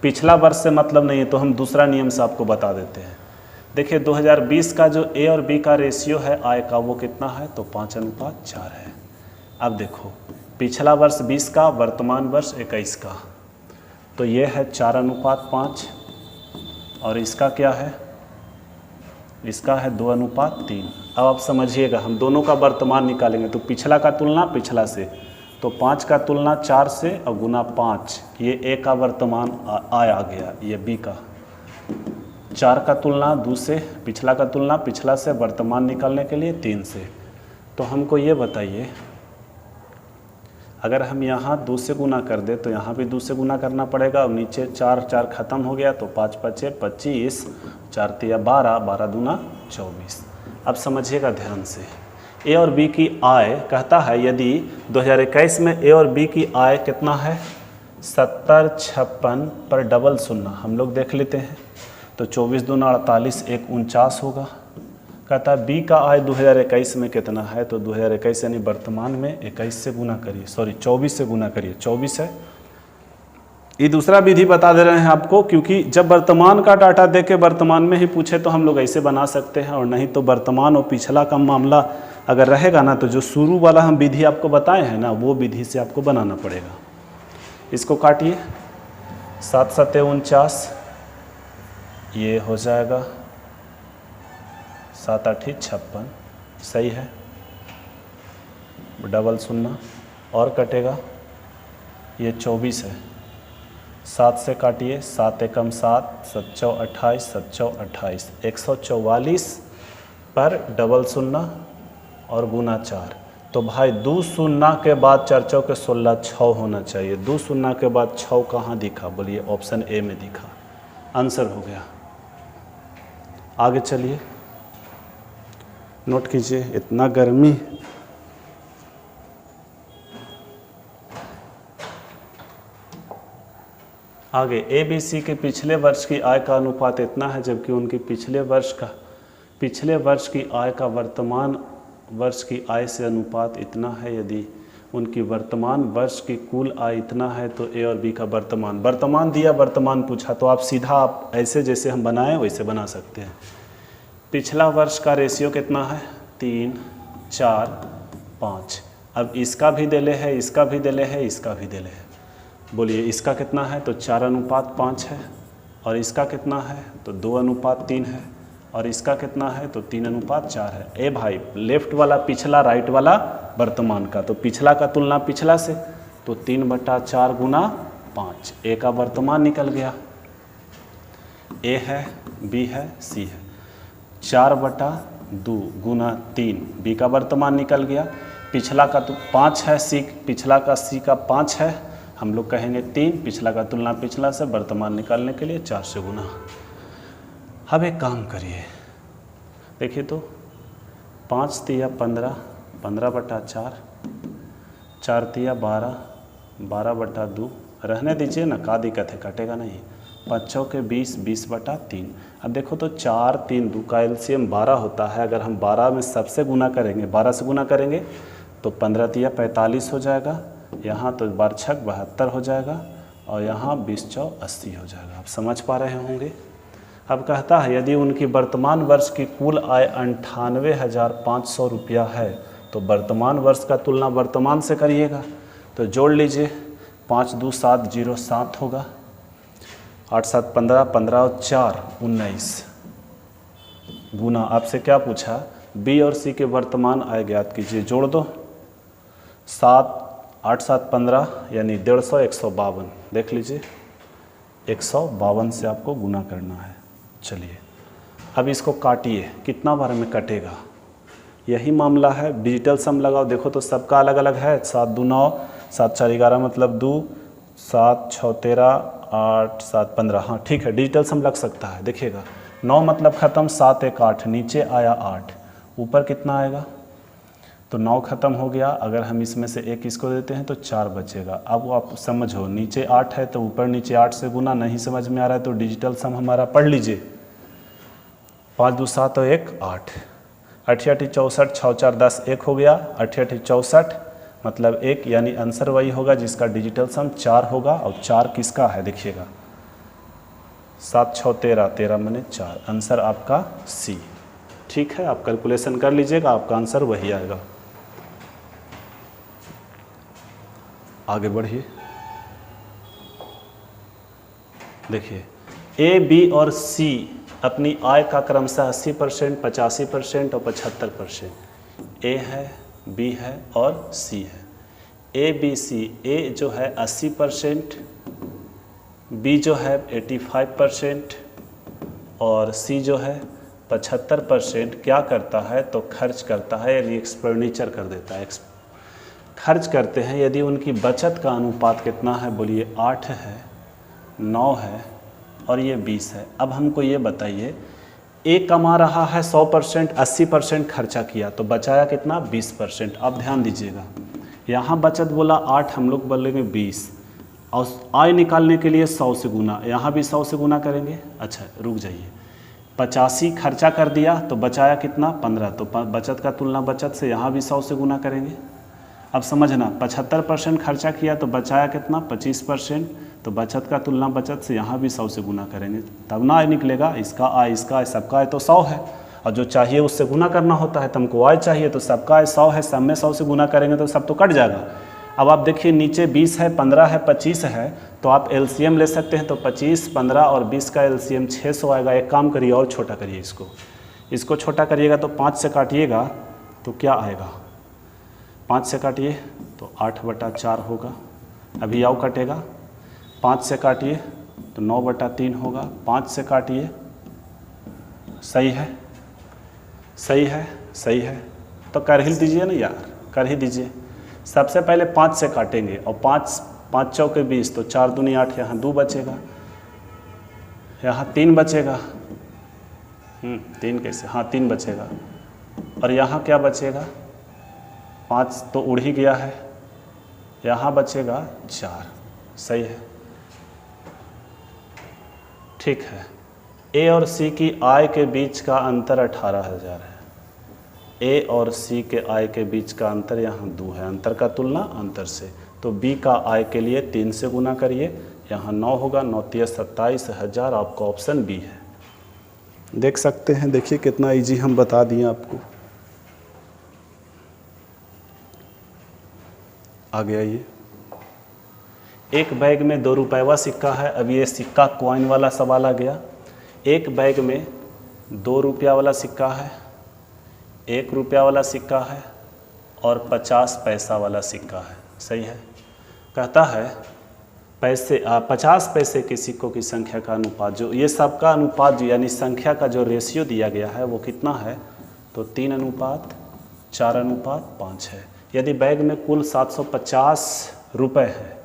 पिछला वर्ष से मतलब नहीं है, तो हम दूसरा नियम से आपको बता देते हैं। देखिए 2020 का जो ए और बी का रेशियो है आय का, वो कितना है, तो 5:4 है। अब देखो पिछला वर्ष 20 का, वर्तमान वर्ष 21 का, तो ये है 4:5, और इसका क्या है, इसका है 2:3। अब आप समझिएगा, हम दोनों का वर्तमान निकालेंगे तो पिछला का तुलना पिछला से, तो तो 5 का तुलना 4 से और गुना 5, ये ए का वर्तमान आय आ गया, ये बी का। 4 का तुलना 2 से, पिछला का तुलना पिछला से, वर्तमान निकालने के लिए 3 से। तो हमको ये बताइए, अगर हम यहाँ 2 से गुना कर दे तो यहाँ भी 2 से गुना करना पड़ेगा, और नीचे 4 4 ख़त्म हो गया, तो 5 5 25, 4 तिया 12, 12 दूना 24। अब समझिएगा ध्यान से, ए और बी की आय कहता है यदि 2021 में ए और बी की आय कितना है 70 56 पर डबल सुनना हम लोग देख लेते हैं, तो 24 दूना 48, 1 49 होगा। कहता है बी का आय 2021 में कितना है, तो 2021 यानी वर्तमान में 21 से गुना करिए, सॉरी 24 से गुना करिए, 24 है। ये दूसरा विधि बता दे रहे हैं आपको, क्योंकि जब वर्तमान का डाटा दे के वर्तमान में ही पूछे तो हम लोग ऐसे बना सकते हैं, और नहीं तो वर्तमान और पिछला का मामला अगर रहेगा ना, तो जो शुरू वाला हम विधि आपको बताए हैं ना, वो विधि से आपको बनाना पड़ेगा। इसको काटिए, 7 7 49, ये हो जाएगा 7 8 56, सही है, डबल सुनना, और कटेगा, ये 24 है, 7 से काटिए, 7 एकम 7, 7 चौ 28, 7 चौ 28, 144 पर डबल सुनना और गुना 4। तो भाई 2 शून्य के बाद 4 चौ के 16, 6 होना चाहिए। 2 शून्य के बाद 6 कहाँ दिखा, बोलिए, ऑप्शन ए में दिखा, आंसर हो गया। आगे चलिए, नोट कीजिए, इतना गर्मी आगे, ए बी सी के पिछले वर्ष की आय का अनुपात इतना है, जबकि उनकी पिछले वर्ष की आय का वर्तमान वर्ष की आय से अनुपात इतना है। यदि उनकी वर्तमान वर्ष की कुल आय इतना है, तो ए और बी का वर्तमान दिया, वर्तमान पूछा, तो आप सीधा आप ऐसे जैसे हम बनाएं वैसे बना सकते हैं। पिछला वर्ष का रेशियो कितना है, 3 4 5। अब इसका भी दिले है, इसका भी दिले है, इसका भी दिले है, बोलिए इसका कितना है, तो 4:5 है, और इसका कितना है, तो 2:3 है, और इसका कितना है, तो 3:4 है। ए भाई, लेफ्ट वाला पिछला, राइट वाला वर्तमान का, तो पिछला का तुलना पिछला से, तो 3/4 गुना 5, ए का वर्तमान निकल गया, ए है, बी है, सी है, 4/2 गुना 3, बी का वर्तमान निकल गया, पिछला का तो 5 है, सी पिछला का सी का 5 है, हम लोग कहेंगे 3, पिछला का तुलना पिछला से, वर्तमान निकालने के लिए 4 से गुना। अब एक काम करिए, देखिए तो 5 तिया 15, 15/4, 4 तिया 12, 12/2, रहने दीजिए ना, का दिक्कत है, कटेगा नहीं, 5 चौके 20, 20/3। अब देखो तो 4 3 2 का एलसीएम 12 होता है, अगर हम 12 में सबसे गुना करेंगे, 12 से गुना करेंगे तो 15 तिया 45 हो जाएगा, यहाँ तो 12 6 72 हो जाएगा, और यहाँ 20 चौ 80 हो जाएगा। आप समझ पा रहे होंगे। अब कहता है यदि उनकी वर्तमान वर्ष की कुल आय 98,500 रुपया है, तो वर्तमान वर्ष का तुलना वर्तमान से करिएगा, तो जोड़ लीजिए, 5 2 7 0 7 होगा, 8 7 15, 15 और 4 19 गुना, आपसे क्या पूछा, बी और सी के वर्तमान आय ज्ञात कीजिए, जोड़ दो, 7 8 7 15 यानी 150, 152, देख लीजिए 152 से आपको गुना करना है। चलिए अब इसको काटिए, कितना बार में कटेगा, यही मामला है, डिजिटल सम लगाओ, देखो तो सबका अलग अलग है, 7 2 9, 7 4 11 मतलब 2, 7 6 13, 8 7 15, हाँ ठीक है, डिजिटल सम लग सकता है। देखिएगा 9 मतलब ख़त्म, 7 1 8, नीचे आया 8, ऊपर कितना आएगा, तो 9 ख़त्म हो गया, अगर हम इसमें से एक इसको देते हैं तो 4 बचेगा। अब आप समझो, नीचे 8 है तो ऊपर नीचे 8 से गुना, नहीं समझ में आ रहा है तो डिजिटल सम हमारा पढ़ लीजिए, 5 2 7 और 1 8, 8 8 64, 6 4 10, 1 हो गया, 8 8 64 मतलब 1, यानी आंसर वही होगा जिसका डिजिटल सम 4 होगा, और 4 किसका है देखिएगा, 7 6 13, 13 माने 4, आंसर आपका सी। ठीक है, आप कैलकुलेशन कर लीजिएगा, आपका आंसर वही आएगा। आगे बढ़िए, देखिए ए बी और सी अपनी आय का क्रमशः 80%, 85% और 75%, ए है, बी है और सी है। ABC, A जो है 80%, B जो है 85% और C जो है 75% क्या करता है तो खर्च करता है, यानी एक्सपेंडिचर कर देता है, खर्च करते हैं। यदि उनकी बचत का अनुपात कितना है, बोलिए 8 है, 9 है और ये 20 है। अब हमको ये बताइए, ए कमा रहा है 100%, 80% खर्चा किया तो बचाया कितना, 20%। अब ध्यान दीजिएगा, यहाँ बचत बोला 8, हम लोग बोलेंगे 20, और आय निकालने के लिए 100 से गुना, यहाँ भी 100 से गुना करेंगे। अच्छा रुक जाइए, 85 खर्चा कर दिया तो बचाया कितना, 15, तो बचत का तुलना बचत से यहाँ भी 100 से गुना करेंगे। अब समझना, 75% खर्चा किया तो बचाया कितना, 25%, तो बचत का तुलना बचत से यहाँ भी 100 से गुना करेंगे, तब ना आय निकलेगा। इसका आय, इसका आय, सबका आय तो 100 है, और जो चाहिए उससे गुना करना होता है। तुमको आय चाहिए तो सबका आय 100 है, सब में 100 से गुना करेंगे तो सब तो कट जाएगा। अब आप देखिए, नीचे 20 है, 15 है, 25 है, तो आप एलसीएम ले सकते हैं। तो 25, 15 और 20 का एलसीएम 600 आएगा। एक काम करिए और छोटा करिए, इसको छोटा करिएगा तो 5 से काटिएगा तो क्या आएगा, 5 से काटिए तो 8/4 होगा। अभी आओ कटेगा, 5 से काटिए तो 9/3 होगा। 5 से काटिए, सही है, सही है, सही है, तो कर ही दीजिए ना यार, कर ही दीजिए। सबसे पहले 5 से काटेंगे और 5 चौके 20, तो 4 दूनी 8, यहाँ 2 बचेगा, यहाँ 3 बचेगा। 3 कैसे, हाँ 3 बचेगा, और यहाँ क्या बचेगा, 5 तो उड़ ही गया है, यहाँ बचेगा 4, सही है, ठीक है। ए और सी की आय के बीच का अंतर 18,000 है। ए और सी के आय के बीच का अंतर यहाँ 2 है, अंतर का तुलना अंतर से। तो बी का आय के लिए 3 से गुना करिए, यहाँ 9 होगा, 9 × 27,000, आपका ऑप्शन बी है। देख सकते हैं, देखिए कितना इजी हम बता दिए आपको। आगे आइए, एक बैग में 2 रुपये सिक्का है। अब ये सिक्का कॉइन वाला सवाल आ गया। एक बैग में 2 रुपया वाला सिक्का है, 1 रुपया वाला सिक्का है और 50 पैसा वाला सिक्का है, सही है। कहता है 50 पैसे के सिक्कों की संख्या का अनुपात, जो ये सबका अनुपात यानी संख्या का जो रेशियो दिया गया है वो कितना है, तो 3:4:5 है। यदि बैग में कुल 750 रुपये है।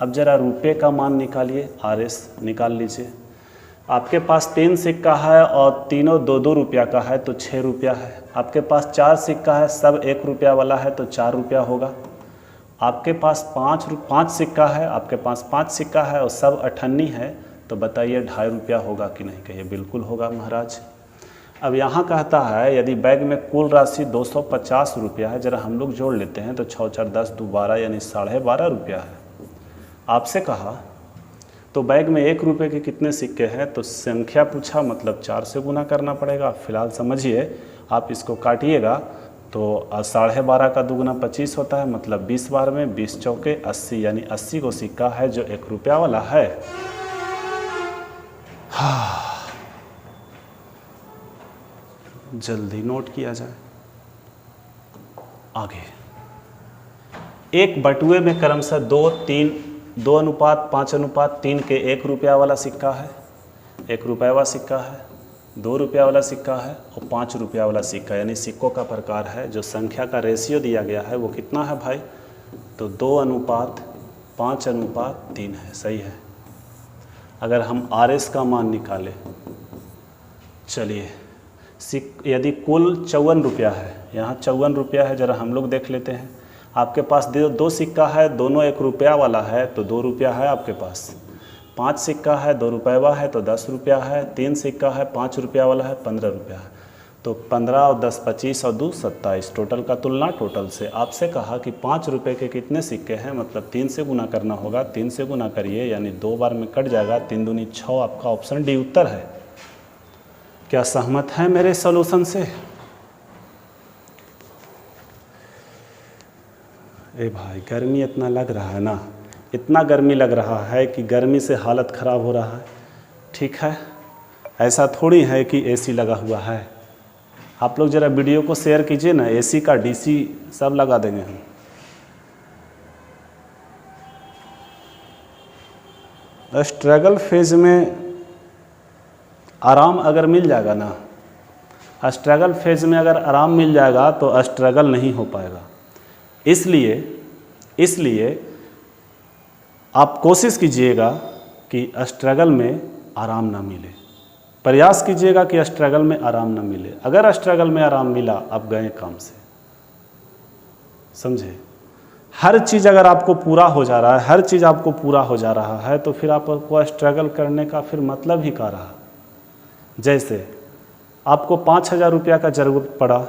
अब जरा रुपये का मान निकालिए, RS निकाल लीजिए। आपके पास 3 सिक्का है और तीनों 2-2 रुपया का है तो 6 रुपया है। आपके पास 4 सिक्का है, सब 1 रुपया वाला है तो 4 रुपया होगा। आपके पास 5 सिक्का है, आपके पास 5 सिक्का है और सब 98 है, तो बताइए 2.5 रुपया होगा कि नहीं, कहिए बिल्कुल होगा महाराज। अब यहाँ कहता है यदि बैग में कुल राशि 250 रुपया है, जरा हम लोग जोड़ लेते हैं, तो 6 4 10 2 12 यानी 12.5 रुपया है। आपसे कहा तो बैग में 1 रुपये के कितने सिक्के हैं, तो संख्या पूछा मतलब 4 से गुना करना पड़ेगा। फिलहाल समझिए, आप इसको काटिएगा तो 12.5 का दुगुना 25 होता है, मतलब 20 बार में 20 चौके 80, यानी 80 को सिक्का है जो 1 रुपया वाला है। जल्दी नोट किया जाए। आगे, एक बटुए में क्रमशः 2:5:3 के 1 रुपया वाला सिक्का है, 1 रुपया वाला सिक्का है, 2 रुपया वाला सिक्का है और 5 रुपया वाला सिक्का, यानी सिक्कों का प्रकार है। जो संख्या का रेशियो दिया गया है वो कितना है भाई, तो 2:5:3 है, सही है। अगर हम RS का मान निकालें, चलिए यदि कुल 54 रुपया है, यहाँ 54 रुपया है, ज़रा हम लोग देख लेते हैं। आपके पास 2 सिक्का है, दोनों 1 रुपया वाला है तो 2 रुपया है आपके पास। 5 सिक्का है, 2 रुपया वाला है तो 10 रुपया है। 3 सिक्का है, 5 रुपया वाला है, 15 रुपया है। तो 15 और 10 25 और 2 27, टोटल का तुलना टोटल से। आपसे कहा कि 5 रुपये के कितने सिक्के हैं, मतलब 3 से गुना करना होगा। 3 से गुना करिए, यानी 2 बार में कट जाएगा। 3 दूनी 6, आपका ऑप्शन डी उत्तर है। क्या सहमत है मेरे सॉल्यूशन से? ए भाई, गर्मी इतना लग रहा है ना, इतना गर्मी लग रहा है कि गर्मी से हालत ख़राब हो रहा है। ठीक है, ऐसा थोड़ी है कि AC लगा हुआ है। आप लोग ज़रा वीडियो को शेयर कीजिए ना, AC का DC सब लगा देंगे हम। स्ट्रगल फेज में आराम अगर मिल जाएगा ना, स्ट्रगल फेज में अगर आराम मिल जाएगा तो स्ट्रगल नहीं हो पाएगा। इसलिए आप कोशिश कीजिएगा कि स्ट्रगल में आराम ना मिले, प्रयास कीजिएगा कि स्ट्रगल में आराम ना मिले। अगर स्ट्रगल में आराम मिला, आप गए काम से, समझे। हर चीज़ अगर आपको पूरा हो जा रहा है, हर चीज़ आपको पूरा हो जा रहा है, तो फिर आपको स्ट्रगल करने का फिर मतलब ही क्या रहा। जैसे आपको 5,000 रुपया का ज़रूरत पड़ा,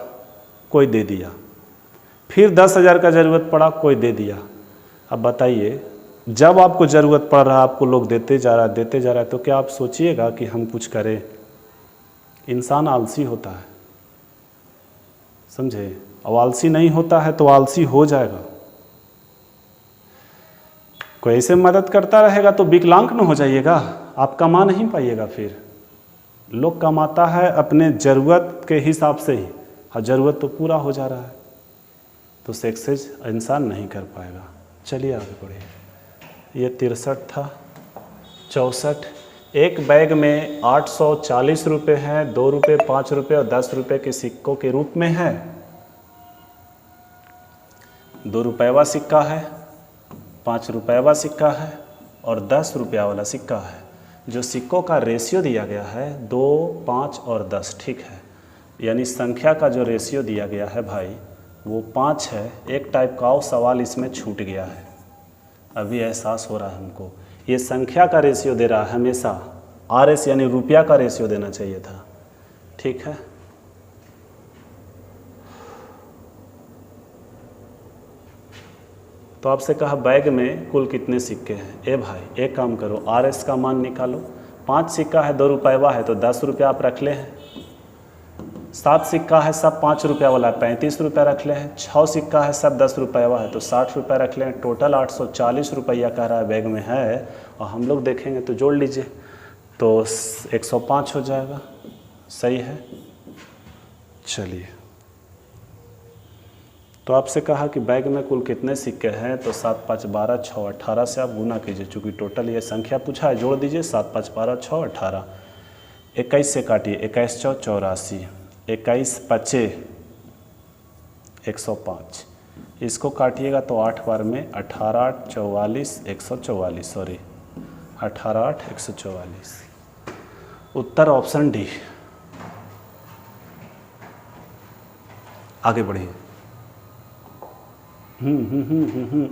कोई दे दिया, फिर 10,000 का ज़रूरत पड़ा, कोई दे दिया। अब बताइए, जब आपको ज़रूरत पड़ रहा है, आपको लोग देते जा रहा है, तो क्या आप सोचिएगा कि हम कुछ करें। इंसान आलसी होता है, समझे। अब आलसी नहीं होता है तो आलसी हो जाएगा। कोई ऐसे मदद करता रहेगा तो विकलांग न हो जाइएगा, आप कमा नहीं पाइएगा। फिर लोग कमाता है अपने ज़रूरत के हिसाब से ही, और ज़रूरत तो पूरा हो जा रहा है, तो सक्सेस इंसान नहीं कर पाएगा। चलिए आगे बढ़िए। ये 63 था। 64, एक बैग में 840 रुपये हैं, 2 रुपये, 5 रुपये और 10 रुपये के सिक्कों के रूप में है। 2 रुपये सिक्का है, 5 रुपये सिक्का है और 10 रुपया वाला सिक्का है। जो सिक्कों का रेशियो दिया गया है 2, 5 और 10, ठीक है। यानी संख्या का जो रेशियो दिया गया है भाई वो 5 है। एक टाइप का और सवाल इसमें छूट गया है, अभी एहसास हो रहा है हमको। ये संख्या का रेशियो दे रहा है, हमेशा RS यानी रुपया का रेशियो देना चाहिए था, ठीक है। तो आपसे कहा बैग में कुल कितने सिक्के हैं। ए भाई एक काम करो, RS का मान निकालो। 5 सिक्का है, 2 रुपया है तो 10 रुपया आप रख ले हैं। 7 सिक्का है, सब 5 रुपया वाला है, 35 रुपया रख ले हैं। 6 सिक्का है, सब 10 रुपया है तो 60 रुपया रख लें। टोटल 840 रुपया कह रहा है बैग में है, और हम लोग देखेंगे तो जोड़ लीजिए तो 105 हो जाएगा, सही है। चलिए, तो आपसे कहा कि बैग में कुल कितने सिक्के हैं, तो 7, 5, 12, 6, 18 से आप गुना कीजिए। चूँकि टोटल ये संख्या पूछा है, जोड़ दीजिए। 7, 5, 12, 6, 18। 21 से काटिए, 21, 4, 84, 21, 5, 105। इसको काटिएगा तो 8 बार में 18, 8, 44, 144, सॉरी 18, 8, 144। उत्तर ऑप्शन डी। आगे बढ़िए।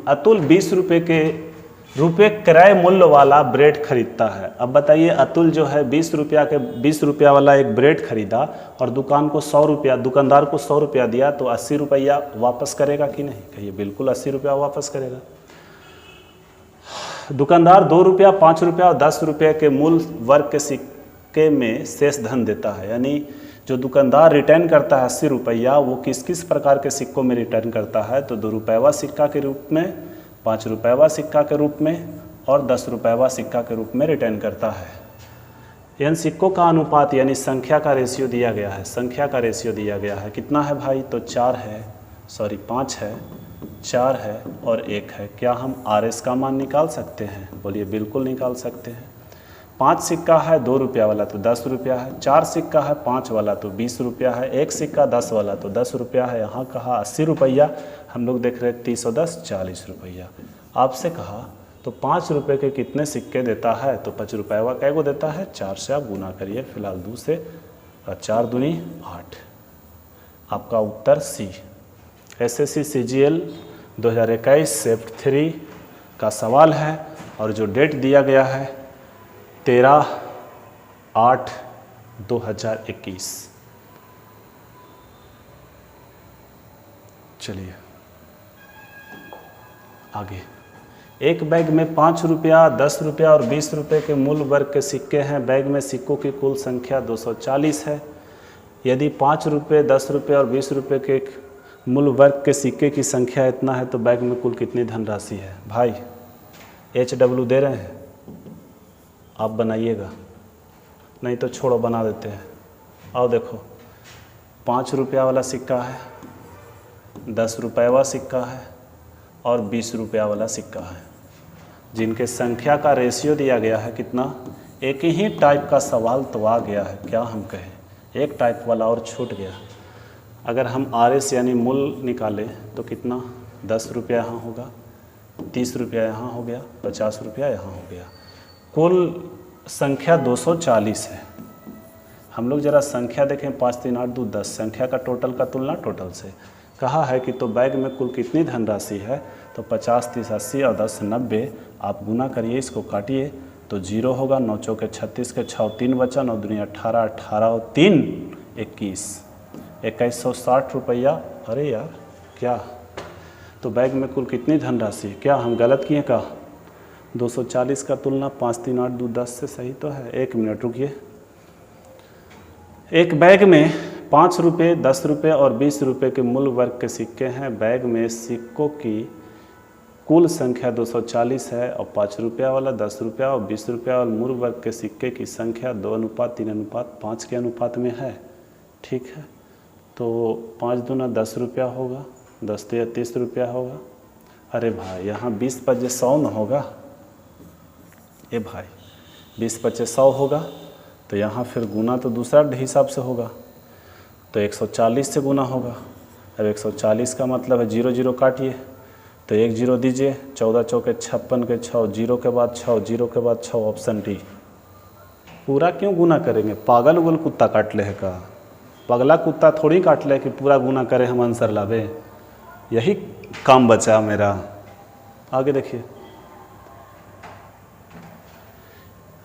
अतुल 20 रुपये के क्रय मूल्य वाला ब्रेड खरीदता है। अब बताइए, अतुल जो है 20 रुपया वाला एक ब्रेड खरीदा और दुकान को 100 रुपया, दुकानदार को 100 रुपया दिया, तो 80 रुपया वापस करेगा कि नहीं? कहिए बिल्कुल 80 रुपया वापस करेगा। दुकानदार 2 रुपया, 5 रुपया और 10 रुपये के मूल वर्ग के सिक्के में शेष धन देता है। यानी जो दुकानदार रिटर्न करता है 80 रुपया, वो किस किस प्रकार के सिक्कों में रिटर्न करता है? तो 2 रुपया सिक्का के रूप में, 5 रुपया सिक्का के रूप में और 10 रुपया सिक्का के रूप में रिटर्न करता है। इन सिक्कों का अनुपात यानी संख्या का रेशियो दिया गया है। संख्या का रेशियो दिया गया है, कितना है भाई? तो 4 है, सॉरी 5 है, 4 है और 1 है। क्या हम RS का मान निकाल सकते हैं? बोलिए बिल्कुल निकाल सकते हैं। 5 सिक्का है 2 रुपया वाला तो 10 रुपया है। 4 सिक्का है 5 वाला तो 20 रुपया है। 1 सिक्का 10 वाला तो 10 रुपया है। यहाँ कहा 80 रुपया, हम लोग देख रहे हैं 30 और 10 40 रुपया। आपसे कहा तो 5 रुपये के कितने सिक्के देता है? तो 5 रुपया कै को देता है? 4 से आप गुना करिए, फिलहाल 2 से, 4 दूनी 8। आपका उत्तर सी। SSC CGL 2021 शिफ्ट 3 का सवाल है और जो डेट दिया गया है 13/8/2021। चलिए आगे। एक बैग में 5 रुपया, 10 रुपया और 20 रुपये के मूल वर्ग के सिक्के हैं। बैग में सिक्कों की कुल संख्या 240 है। यदि 5 रुपये, 10 रुपये और 20 रुपये के मूल वर्ग के सिक्के की संख्या इतना है तो बैग में कुल कितनी धनराशि है? भाई HW दे रहे हैं, आप बनाइएगा, नहीं तो छोड़ो बना देते हैं। आओ देखो, 5 रुपया वाला सिक्का है, 10 रुपया वाला सिक्का है और 20 रुपया वाला सिक्का है। जिनके संख्या का रेशियो दिया गया है कितना, एक ही टाइप का सवाल तो आ गया है, क्या हम कहें, एक टाइप वाला और छूट गया। अगर हम RS यानी मूल निकालें तो कितना, 10 रुपया यहाँ होगा, 30 रुपया यहाँ हो गया, 50 रुपया यहाँ हो गया। कुल संख्या 240 है। हम लोग जरा संख्या देखें, 5 3 8 2 10, संख्या का टोटल का तुलना टोटल से। कहा है कि तो बैग में कुल कितनी धनराशि है, तो 50 30 80 और 10 90। आप गुना करिए, इसको काटिए तो 0 होगा, 9 चौके 36 के 6 3 बचा, 9 दूनी 18, 18 और 3 21, 2160 रुपया। अरे यार क्या, तो बैग में कुल कितनी धनराशि, क्या हम गलत किए का, 240 का तुलना 5 3 8 2 10 से सही तो है। 1 मिनट रुकिए। एक बैग में 5 रुपये, 10 रुपये और 20 रुपये के मूल वर्ग के सिक्के हैं। बैग में सिक्कों की कुल संख्या 240 है और 5 रुपया वाला, 10 रुपया और 20 रुपया और मूल वर्ग के सिक्के की संख्या 2:3:5 के अनुपात में है। ठीक है, तो 5 दूना 10 रुपया होगा, 10 तो 30 रुपया होगा। अरे भाई यहाँ 20 पचे 100 न होगा, ये भाई 20 पचे 100 होगा, तो यहाँ फिर गुना तो दूसरा हिसाब से होगा, तो 140 से गुना होगा। अब 140 का मतलब है 0 0 काटिए, तो 1 0 दीजिए, 14 चौके 56 के 6, 0 के बाद 6, 0 के बाद 6, ऑप्शन डी। पूरा क्यों गुना करेंगे, पागल उगल कुत्ता काट ले है का, पगला कुत्ता थोड़ी काट ले कि पूरा गुना करें हम आंसर लावे, यही काम बचा मेरा। आगे देखिए,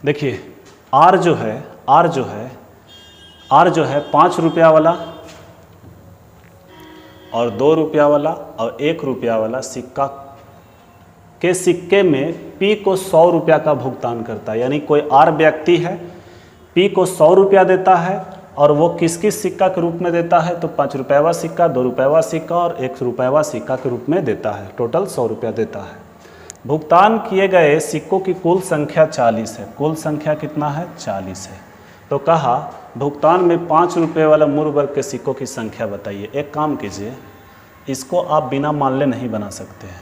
देखिए R जो है 5 रुपया वाला और 2 रुपया वाला और 1 रुपया वाला सिक्का के सिक्के में P को 100 रुपया का भुगतान करता है। यानी कोई R व्यक्ति है, P को 100 रुपया देता है और वो किस किस सिक्का के रूप में देता है, तो 5 रुपयावा सिक्का, 2 रुपयावा सिक्का और 1 रुपयावा सिक्का के रूप में देता है। टोटल 100 रुपया देता है। भुगतान किए गए सिक्कों की कुल संख्या 40 है। कुल संख्या कितना है, 40 है। तो कहा भुगतान में 5 रुपये वाला मूल वर्ग के सिक्कों की संख्या बताइए। एक काम कीजिए, इसको आप बिना मान ले नहीं बना सकते हैं।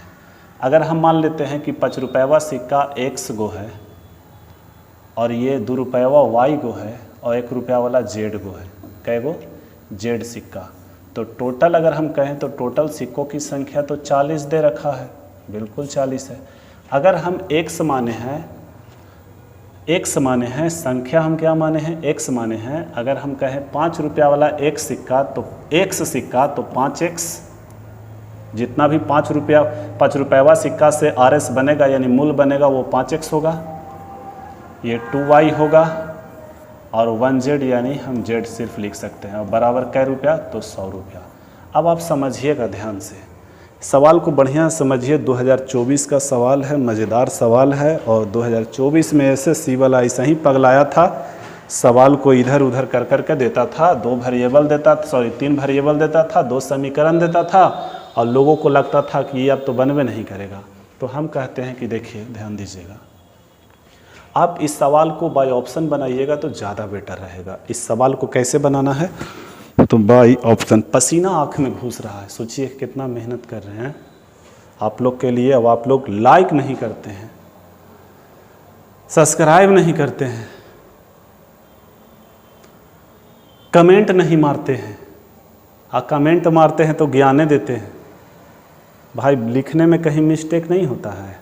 अगर हम मान लेते हैं कि 5 रुपयावा सिक्का X गो है और ये 2 रुपयावा Y गो है और 1 रुपया वाला Z गो है, कै गो, Z सिक्का, तो टोटल अगर हम कहें तो टोटल सिक्कों की संख्या तो 40 दे रखा है, बिल्कुल 40 है। अगर हम X माने हैं, संख्या हम क्या माने हैं, X माने हैं। अगर हम कहें 5 रुपया वाला X सिक्का तो 5X, जितना भी 5 रुपयावा सिक्का से RS बनेगा यानी मूल बनेगा वो 5X होगा, ये 2Y होगा और 1Z यानी हम Z सिर्फ लिख सकते हैं, और बराबर कै रुपया, तो 100 रुपया। अब आप समझिएगा ध्यान से, सवाल को बढ़िया समझिए। 2024 का सवाल है, मज़ेदार सवाल है, और 2024 में SSC वाला ऐसा ही पगलाया था, सवाल को इधर उधर कर करके देता था, 2 वेरिएबल देता था, 3 वेरिएबल देता था, 2 समीकरण देता था, और लोगों को लगता था कि ये अब तो बनवे नहीं करेगा। तो हम कहते हैं कि देखिए ध्यान दीजिएगा, आप इस सवाल को बाय ऑप्शन बनाइएगा तो ज़्यादा बेटर रहेगा। इस सवाल को कैसे बनाना है, तो बाय ऑप्शन। पसीना आँख में घुस रहा है, सोचिए कितना मेहनत कर रहे हैं आप लोग के लिए। अब आप लोग लाइक नहीं करते हैं, सब्सक्राइब नहीं करते हैं, कमेंट नहीं मारते हैं, कमेंट मारते हैं तो ज्ञाने देते हैं। भाई लिखने में कहीं मिस्टेक नहीं होता है।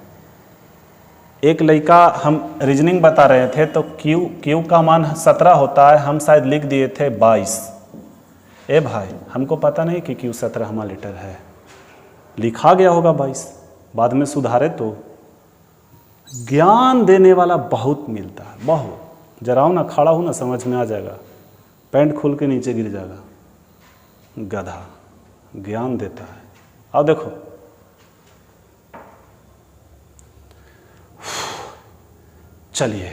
एक लड़का, हम रीजनिंग बता रहे थे तो क्यू का मान 17 होता है, हम शायद लिख दिए थे 22। ए भाई हमको पता नहीं कि क्यू 17 लीटर है, लिखा गया होगा 22, बाद में सुधारे तो। ज्ञान देने वाला बहुत मिलता है, बहुत। जराओ ना, खड़ा हो ना, समझ में आ जाएगा, पैंट खुल के नीचे गिर जाएगा। गधा ज्ञान देता है। अब देखो, चलिए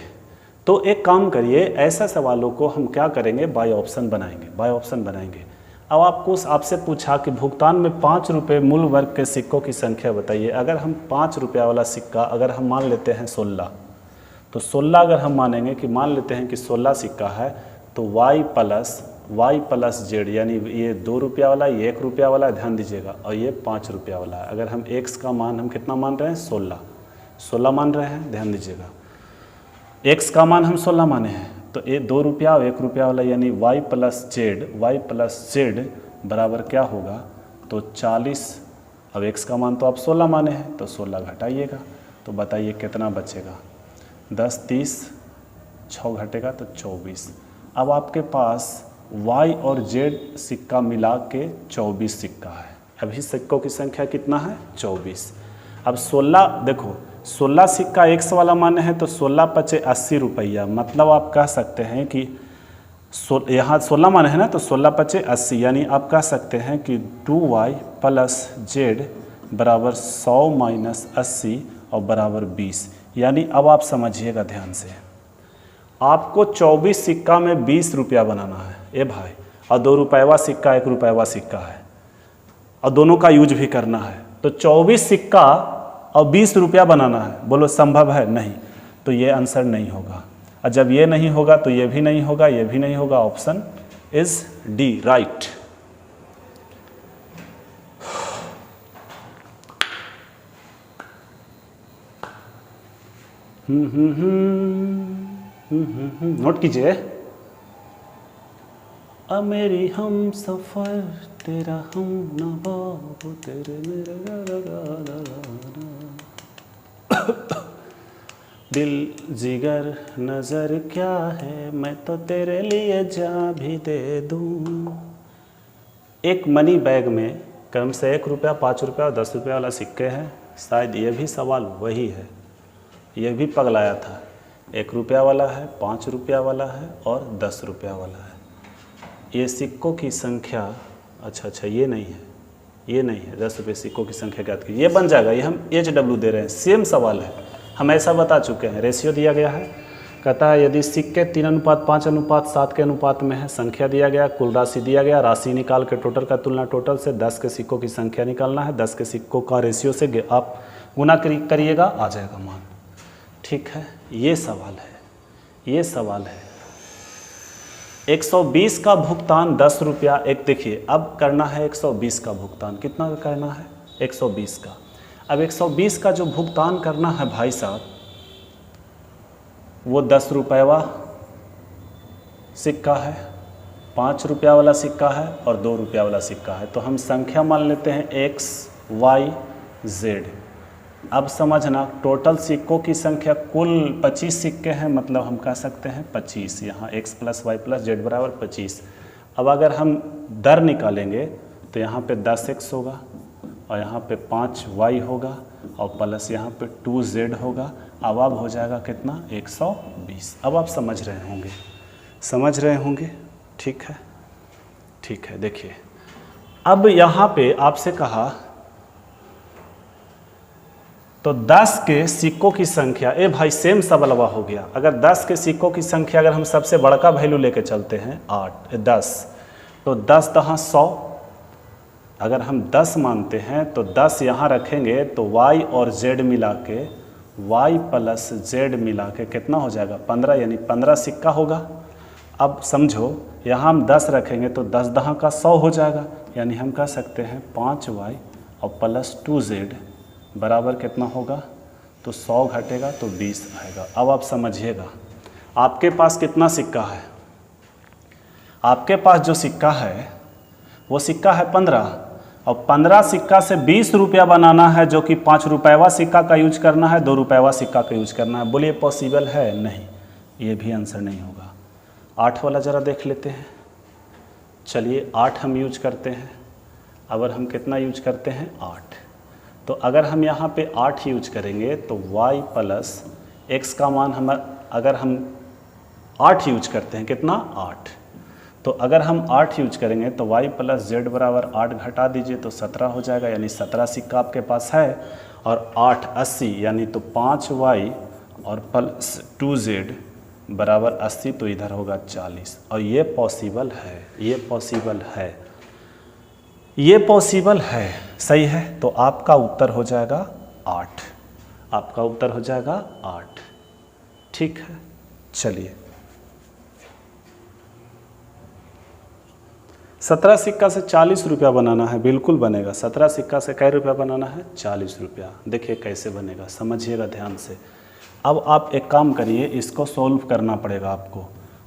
तो एक काम करिए, ऐसा सवालों को हम क्या करेंगे, बाय ऑप्शन बनाएंगे। अब आपसे पूछा कि भुगतान में 5 रुपये मूल वर्ग के सिक्कों की संख्या बताइए। अगर हम 5 रुपया वाला सिक्का अगर हम मान लेते हैं 16, तो 16 अगर हम मानेंगे कि मान लेते हैं कि 16 सिक्का है, तो y प्लस Z, यानी ये 2 रुपया वाला, ये 1 रुपया वाला, ध्यान दीजिएगा, और ये 5 रुपया वाला है। अगर हम x का मान हम कितना मान रहे हैं, 16, 16 मान रहे हैं, ध्यान दीजिएगा। x का मान हम 16 माने हैं, तो ये 2 रुपया और 1 रुपया वाला यानी y प्लस जेड बराबर क्या होगा, तो 40। अब x का मान तो आप 16 माने हैं, तो 16 घटाइएगा, तो बताइए कितना बचेगा। 10 30 6 घटेगा तो 24। अब आपके पास y और z सिक्का मिला के 24 सिक्का है। अभी सिक्कों की संख्या कितना है, 24। अब 16 देखो, 16 सिक्का x वाला माने है, तो 16 पचे 80 रुपया। मतलब आप कह सकते हैं कि यहाँ 16 माने है ना, तो 16 पचे 80, यानी आप कह सकते हैं कि 2y प्लस जेड बराबर 100 माइनस 80 और बराबर 20। यानी अब आप समझिएगा ध्यान से, आपको 24 सिक्का में 20 रुपया बनाना है ए भाई, और 2 रुपया सिक्का 1 रुपया सिक्का है, और दोनों का यूज भी करना है। तो 24 सिक्का और 20 रुपया बनाना है, बोलो संभव है? नहीं, तो ये आंसर नहीं होगा। और जब ये नहीं होगा तो ये भी नहीं होगा, ये भी नहीं होगा। Option is D right. Note कीजिए। अब मेरी हम सफर तेरा हम नवा तेरे मेरे दिल जिगर नजर क्या है, मैं तो तेरे लिए जा भी दे दूं। एक मनी बैग में कम से 1 रुपया 5 रुपया और 10 रुपया वाला सिक्के हैं। शायद ये भी सवाल वही है, ये भी पगलाया था। 1 रुपया वाला है, 5 रुपया वाला है और 10 रुपया वाला है। ये सिक्कों की संख्या, अच्छा ये नहीं है, ये नहीं है। 10 रुपये सिक्कों की संख्या ज्ञात कीजिए। ये बन जाएगा, ये हम HW दे रहे हैं, सेम सवाल है, हम ऐसा बता चुके हैं। रेशियो दिया गया है, कहता है यदि सिक्के 3:5:7 के अनुपात में है, संख्या दिया गया, कुल राशि दिया गया, राशि निकाल के टोटल का तुलना टोटल से 10 के सिक्कों की संख्या निकालना है, 10 के सिक्कों का रेशियो से आप गुना करिएगा, आ जाएगा मान। ठीक है, ये सवाल है, ये सवाल है। 120 का भुगतान 10 रुपया। एक देखिए, अब करना है 120 का भुगतान, कितना का करना है, 120 का। अब 120 का जो भुगतान करना है भाई साहब, वो 10 रुपया सिक्का है, 5 रुपया वाला सिक्का है और 2 रुपया वाला सिक्का है। तो हम संख्या मान लेते हैं x, y, z। अब समझना, टोटल सिक्कों की संख्या कुल 25 सिक्के हैं, मतलब हम कह सकते हैं 25। यहाँ x plus Y plus Z बराबर 25। अब अगर हम दर निकालेंगे तो यहाँ पे 10x होगा और यहाँ पे 5y होगा और प्लस यहाँ पे 2z होगा। अब हो जाएगा कितना, 120। अब आप समझ रहे होंगे, समझ रहे होंगे। ठीक है, ठीक है। देखिए, अब यहाँ पे आपसे कहा तो 10 के सिक्कों की संख्या, ए भाई सेम सवालवा हो गया। अगर 10 के सिक्कों की संख्या अगर हम सबसे बड़का वैल्यू लेके चलते हैं 10, तो 10 दहां 100। अगर हम 10 मानते हैं तो 10 यहाँ रखेंगे तो y और z मिला के, y प्लस z मिला के कितना हो जाएगा, 15, यानी 15 सिक्का होगा। अब समझो, यहाँ हम 10 रखेंगे तो 10 दहां का 100 हो जाएगा, यानी हम कह सकते हैं 5y और प्लस 2z बराबर कितना होगा, तो 100 घटेगा तो 20 आएगा। अब आप समझिएगा, आपके पास कितना सिक्का है, आपके पास जो सिक्का है वो सिक्का है 15, और 15 सिक्का से 20 रुपया बनाना है, जो कि 5 रुपया सिक्का का यूज करना है, 2 रुपया सिक्का का यूज करना है। बोलिए पॉसिबल है? नहीं, ये भी आंसर नहीं होगा। 8 वाला ज़रा देख लेते हैं। चलिए 8 हम यूज करते हैं। अगर हम कितना यूज करते हैं, 8, तो अगर हम यहाँ पे 8 यूज करेंगे तो y प्लस x का मान हम, अगर हम 8 यूज करते हैं, कितना, 8, तो अगर हम 8 यूज करेंगे तो y प्लस जेड बराबर 8 घटा दीजिए तो 17 हो जाएगा, यानी 17 सिक्का आपके पास है। और 8 80, यानी तो 5y और प्लस 2z बराबर 80, तो इधर होगा 40। और ये पॉसिबल है, ये पॉसिबल है, ये पॉसिबल है। सही है, तो आपका उत्तर हो जाएगा 8, आपका उत्तर हो जाएगा 8। ठीक है, चलिए 17 सिक्का से 40 रुपया बनाना है, बिल्कुल बनेगा। 17 सिक्का से कै रुपया बनाना है? 40 रुपया। देखिए कैसे बनेगा, समझिएगा ध्यान से। अब आप एक काम करिए, इसको सॉल्व करना पड़ेगा आपको।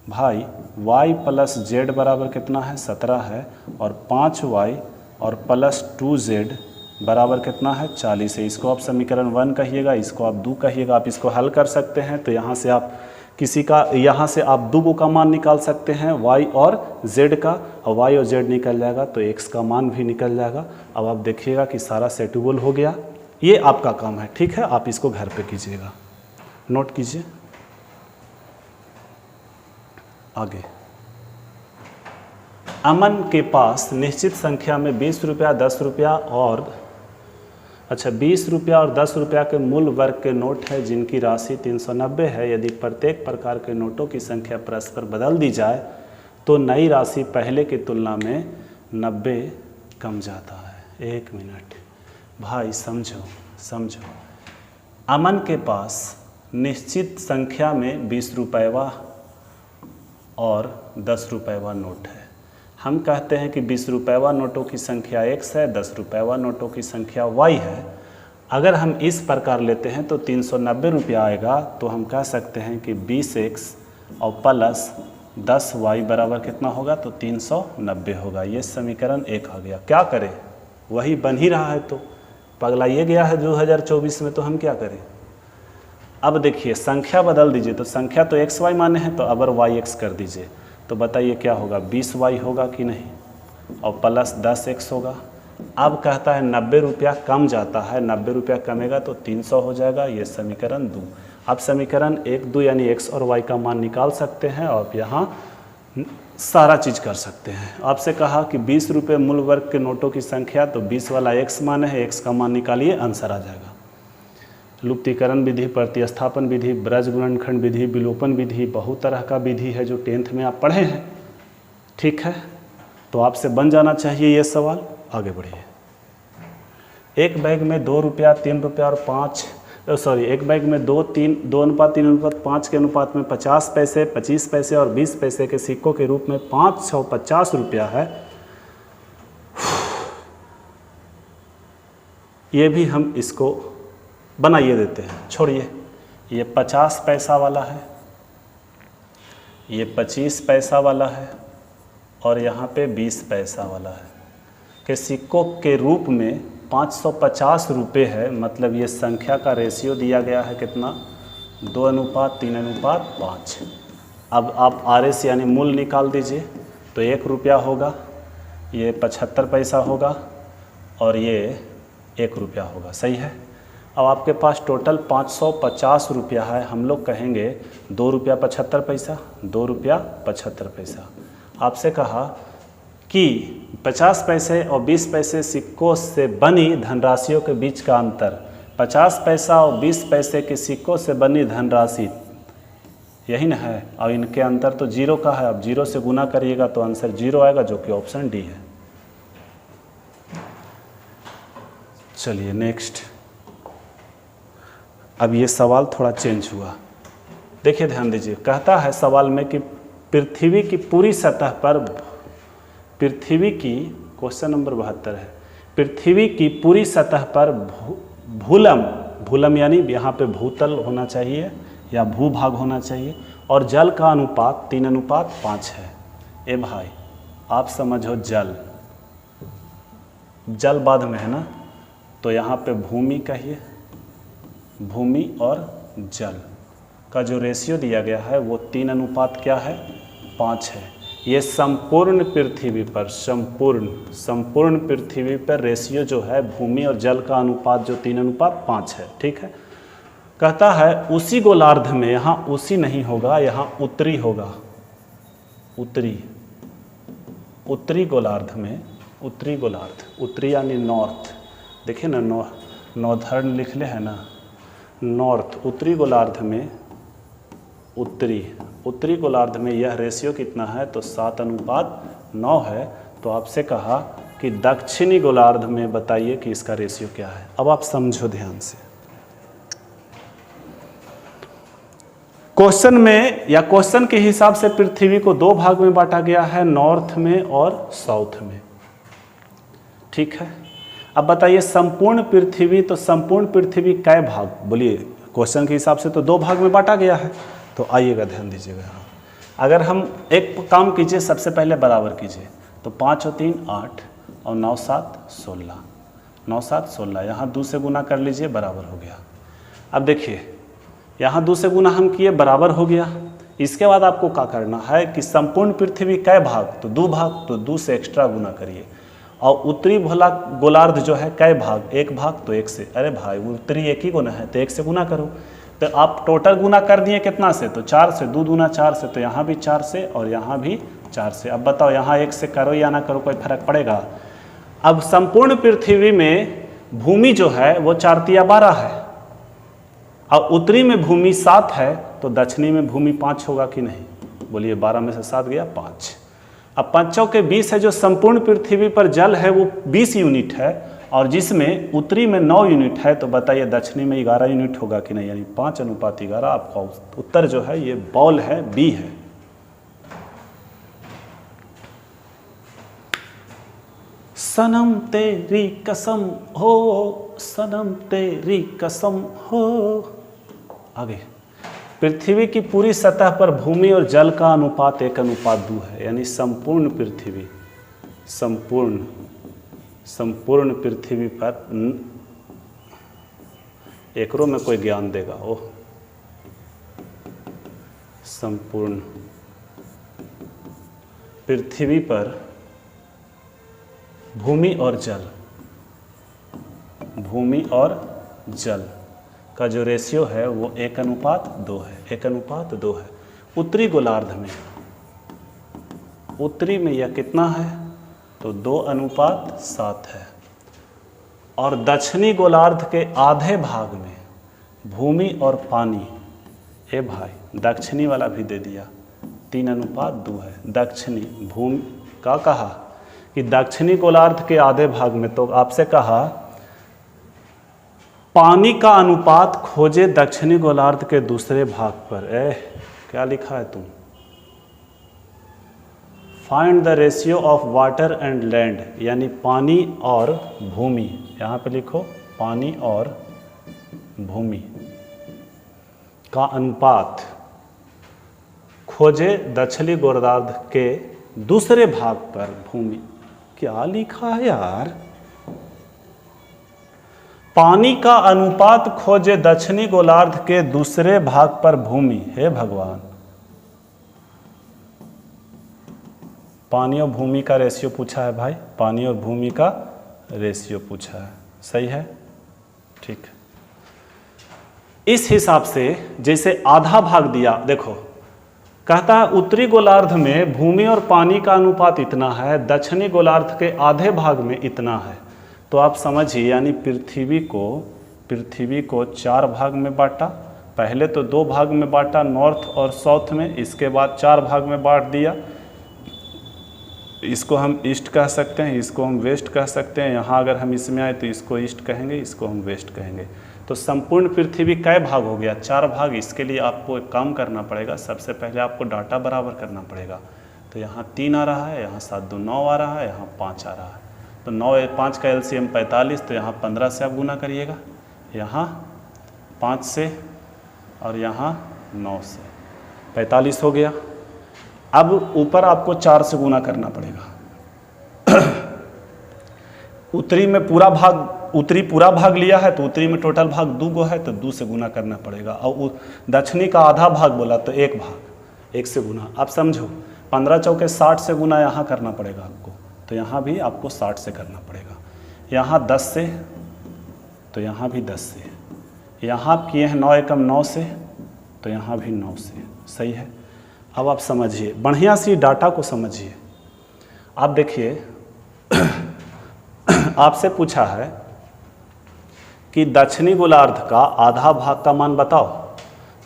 भाई y प्लस जेड बराबर कितना है? 17 है, और 5y और प्लस 2z बराबर कितना है? 40 है। इसको आप समीकरण 1 कहिएगा, इसको आप 2 कहिएगा। आप इसको हल कर सकते हैं, तो यहाँ से आप यहाँ से आप 2 का मान निकाल सकते हैं, y और z का, और y और z निकल जाएगा तो x का मान भी निकल जाएगा। अब आप देखिएगा कि सारा सेटेबल हो गया। ये आपका काम है, ठीक है। आप इसको घर पे कीजिएगा, नोट कीजिए। आगे, अमन के पास निश्चित संख्या में 20 रुपया, 10 रुपया और 20 रुपया और 10 रुपया के मूल वर्ग के नोट है, जिनकी राशि 390 है। यदि प्रत्येक प्रकार के नोटों की संख्या परस्पर बदल दी जाए तो नई राशि पहले की तुलना में 90 कम जाता है। 1 मिनट भाई, समझो। अमन के पास निश्चित संख्या में 20 रुपयवा और 10 रुपयवा नोट है। हम कहते हैं कि 20 रुपयवा नोटों की संख्या x है, 10 रुपयवा नोटों की संख्या y है। अगर हम इस प्रकार लेते हैं तो 390 रुपया आएगा, तो हम कह सकते हैं कि 20x और प्लस 10y बराबर कितना होगा? तो 390 होगा। ये समीकरण 1 आ गया। क्या करें, वही बन ही रहा है, तो पगला ये गया है 2024 में, तो हम क्या करें? अब देखिए, संख्या बदल दीजिए, तो संख्या तो xy माने हैं, तो अगर yx कर दीजिए, तो बताइए क्या होगा? 20y होगा कि नहीं, और प्लस 10x होगा। अब कहता है 90 रुपया कम जाता है, 90 रुपया कमेगा तो 300 हो जाएगा। ये समीकरण 2। अब समीकरण 1, 2 यानी x और y का मान निकाल सकते हैं, और यहाँ सारा चीज़ कर सकते हैं। आपसे कहा कि 20 रुपये मूल वर्ग के नोटों की संख्या, तो 20 वाला x मान है, x का मान निकालिए, आंसर आ जाएगा। लुप्तीकरण विधि, प्रतिस्थापन विधि, ब्रज गुणनखंड विधि, विलोपन विधि, बहुत तरह का विधि है जो 10th में आप पढ़े हैं, ठीक है। तो आपसे बन जाना चाहिए ये सवाल। आगे बढ़िए। एक बैग में 2 रुपया, 3 रुपया और 5 एक बैग में 2:3:5 के अनुपात में 50 पैसे, 25 पैसे और 20 पैसे के सिक्कों के रूप में 550 रुपया है। ये भी हम इसको बनाइए देते हैं, छोड़िए। ये 50 पैसा वाला है, ये 25 पैसा वाला है, और यहाँ पे 20 पैसा वाला है के सिक्कों के रूप में 550 रुपये है। मतलब ये संख्या का रेशियो दिया गया है कितना? 2:3:5। अब आप RS यानी मूल निकाल दीजिए, तो 1 रुपया होगा, ये 75 पैसा होगा, और ये 1 रुपया होगा। सही है। अब आपके पास टोटल 550 रुपया है। हम लोग कहेंगे 2 रुपया 75 पैसा, 2 रुपया 75 पैसा। आपसे कहा कि 50 पैसे और 20 पैसे सिक्कों से बनी धनराशियों के बीच का अंतर, 50 पैसा और 20 पैसे के सिक्कों से बनी धनराशि, यही ना है, और इनके अंतर तो 0 का है। अब 0 से गुना करिएगा तो आंसर 0 आएगा, जो कि ऑप्शन डी है। चलिए नेक्स्ट। अब ये सवाल थोड़ा चेंज हुआ, देखिए ध्यान दीजिए। कहता है सवाल में कि पृथ्वी की पूरी सतह पर, पृथ्वी की, क्वेश्चन नंबर 72 है, पृथ्वी की पूरी सतह पर भूलम यानी यहाँ पे भूतल होना चाहिए या भूभाग होना चाहिए, और जल का अनुपात 3:5 है। ए भाई आप समझो, जल बाद में है ना, तो यहाँ पे भूमि कहिए, भूमि और जल का जो रेशियो दिया गया है वो 3:5 है। ये संपूर्ण पृथ्वी पर, संपूर्ण पृथ्वी पर रेशियो जो है भूमि और जल का अनुपात जो 3:5 है, ठीक है। कहता है उसी गोलार्ध में, यहाँ उसी नहीं होगा, यहाँ उत्तरी होगा, उत्तरी गोलार्ध में, उत्तरी यानी नॉर्थ, देखिए ना, नॉर्थर्न लिख ले है ना, नॉर्थ, उत्तरी गोलार्ध में, उत्तरी गोलार्ध में यह रेशियो कितना है? तो 7:9 है। तो आपसे कहा कि दक्षिणी गोलार्ध में बताइए कि इसका रेशियो क्या है। अब आप समझो ध्यान से। क्वेश्चन में या क्वेश्चन के हिसाब से पृथ्वी को दो भाग में बांटा गया है, नॉर्थ में और साउथ में। ठीक है, अब बताइए संपूर्ण पृथ्वी, तो संपूर्ण पृथ्वी कै भाग, बोलिए क्वेश्चन के हिसाब से तो दो भाग में बांटा गया है। तो आइएगा ध्यान दीजिएगा यहाँ, अगर हम एक काम कीजिए, सबसे पहले बराबर कीजिए, तो 5 और 3 8 और 9 7 16, 9 7 16, यहाँ 2 से गुना कर लीजिए, बराबर हो गया। अब देखिए यहाँ 2 से गुना हम किए, बराबर हो गया। इसके बाद आपको क्या करना है कि संपूर्ण पृथ्वी कै भाग, तो 2 भाग, तो 2 से एक्स्ट्रा गुना करिए। और उत्तरी गोलार्ध जो है कै भाग, 1 भाग, तो 1 से, अरे भाई उत्तरी एक ही गुना है तो 1 से गुना करो। तो आप टोटल गुना कर दिए कितना से, तो 4 से, 2 दूना 4 से, तो यहाँ भी 4 से और यहाँ भी 4 से। अब बताओ यहाँ 1 से करो या ना करो, कोई फर्क पड़ेगा? अब संपूर्ण पृथ्वी में भूमि जो है वो 4 तिया 12 है, और उत्तरी में भूमि 7 है, तो दक्षिणी में भूमि 5 होगा कि नहीं? बोलिए 12 में से 7 गया 5। अब 5 के 20 है, जो संपूर्ण पृथ्वी पर जल है वो 20 यूनिट है, और जिसमें उत्तरी में 9 यूनिट है, तो बताइए दक्षिणी में 11 यूनिट होगा कि नहीं? यानी 5:11। आपका उत्तर जो है ये बॉल है, बी है। सनम तेरी कसम हो, सनम तेरी कसम हो। आगे, पृथ्वी की पूरी सतह पर भूमि और जल का अनुपात 1:2 है, यानी संपूर्ण पृथ्वी, संपूर्ण पृथ्वी पर, एकरो में कोई ज्ञान देगा? ओह, संपूर्ण पृथ्वी पर भूमि और जल का जो रेशियो है वो 1:2 है, 1:2 है। उत्तरी गोलार्ध में, उत्तरी में यह कितना है? तो 2:7 है। और दक्षिणी गोलार्ध के आधे भाग में भूमि और पानी, ए भाई दक्षिणी वाला भी दे दिया, 3:2 है। दक्षिणी भूमि का कहा कि दक्षिणी गोलार्ध के आधे भाग में, तो आपसे कहा पानी का अनुपात खोजे दक्षिणी गोलार्ध के दूसरे भाग पर। क्या लिखा है तुम? Find the ratio of water and land, यानी पानी और भूमि। यहाँ पे लिखो पानी और भूमि का अनुपात खोजे दक्षिणी गोलार्ध के दूसरे भाग पर भूमि। क्या लिखा है यार? पानी का अनुपात खोजे दक्षिणी गोलार्ध के दूसरे भाग पर भूमि। हे भगवान, पानी और भूमि का रेशियो पूछा है भाई, पानी और भूमि का रेशियो पूछा है, सही है, ठीक। इस हिसाब से जैसे आधा भाग दिया, देखो कहता है उत्तरी गोलार्ध में भूमि और पानी का अनुपात इतना है, दक्षिणी गोलार्ध के आधे भाग में इतना है। तो आप समझिए, यानी पृथ्वी को 4 भाग में बांटा। पहले तो 2 भाग में बांटा, नॉर्थ और साउथ में, इसके बाद 4 भाग में बांट दिया। इसको हम ईस्ट कह सकते हैं, इसको हम वेस्ट कह सकते हैं। यहाँ अगर हम इसमें आए तो इसको ईस्ट कहेंगे, इसको हम वेस्ट कहेंगे। तो संपूर्ण पृथ्वी कै भाग हो गया? 4 भाग। इसके लिए आपको एक काम करना पड़ेगा, सबसे पहले आपको डाटा बराबर करना पड़ेगा। तो यहाँ 3 आ रहा है, यहाँ 7 2 9 आ रहा है, यहाँ 5 आ रहा है। तो 9 5 का LCM 45, तो यहाँ 15 से आप गुना करिएगा, यहाँ 5 से और यहाँ 9 से, 45 हो गया। अब ऊपर आपको 4 से गुना करना पड़ेगा। उत्तरी में उत्तरी पूरा भाग लिया है, तो उत्तरी में टोटल भाग 2 गो है, तो 2 से गुना करना पड़ेगा। और दक्षिणी का आधा भाग बोला तो 1 भाग, 1 से गुना। आप समझो, 15 चौके 60 से गुना यहाँ करना पड़ेगा आपको, तो यहाँ भी आपको 60 से करना पड़ेगा। यहाँ 10 से, तो यहाँ भी 10 से। यहाँ आप किए हैं 9 एकम 9 से, तो यहाँ भी 9 से, सही है। अब आप समझिए, बढ़िया सी डाटा को समझिए। आप देखिए, आपसे पूछा है कि दक्षिणी गोलार्ध का आधा भाग का मान बताओ।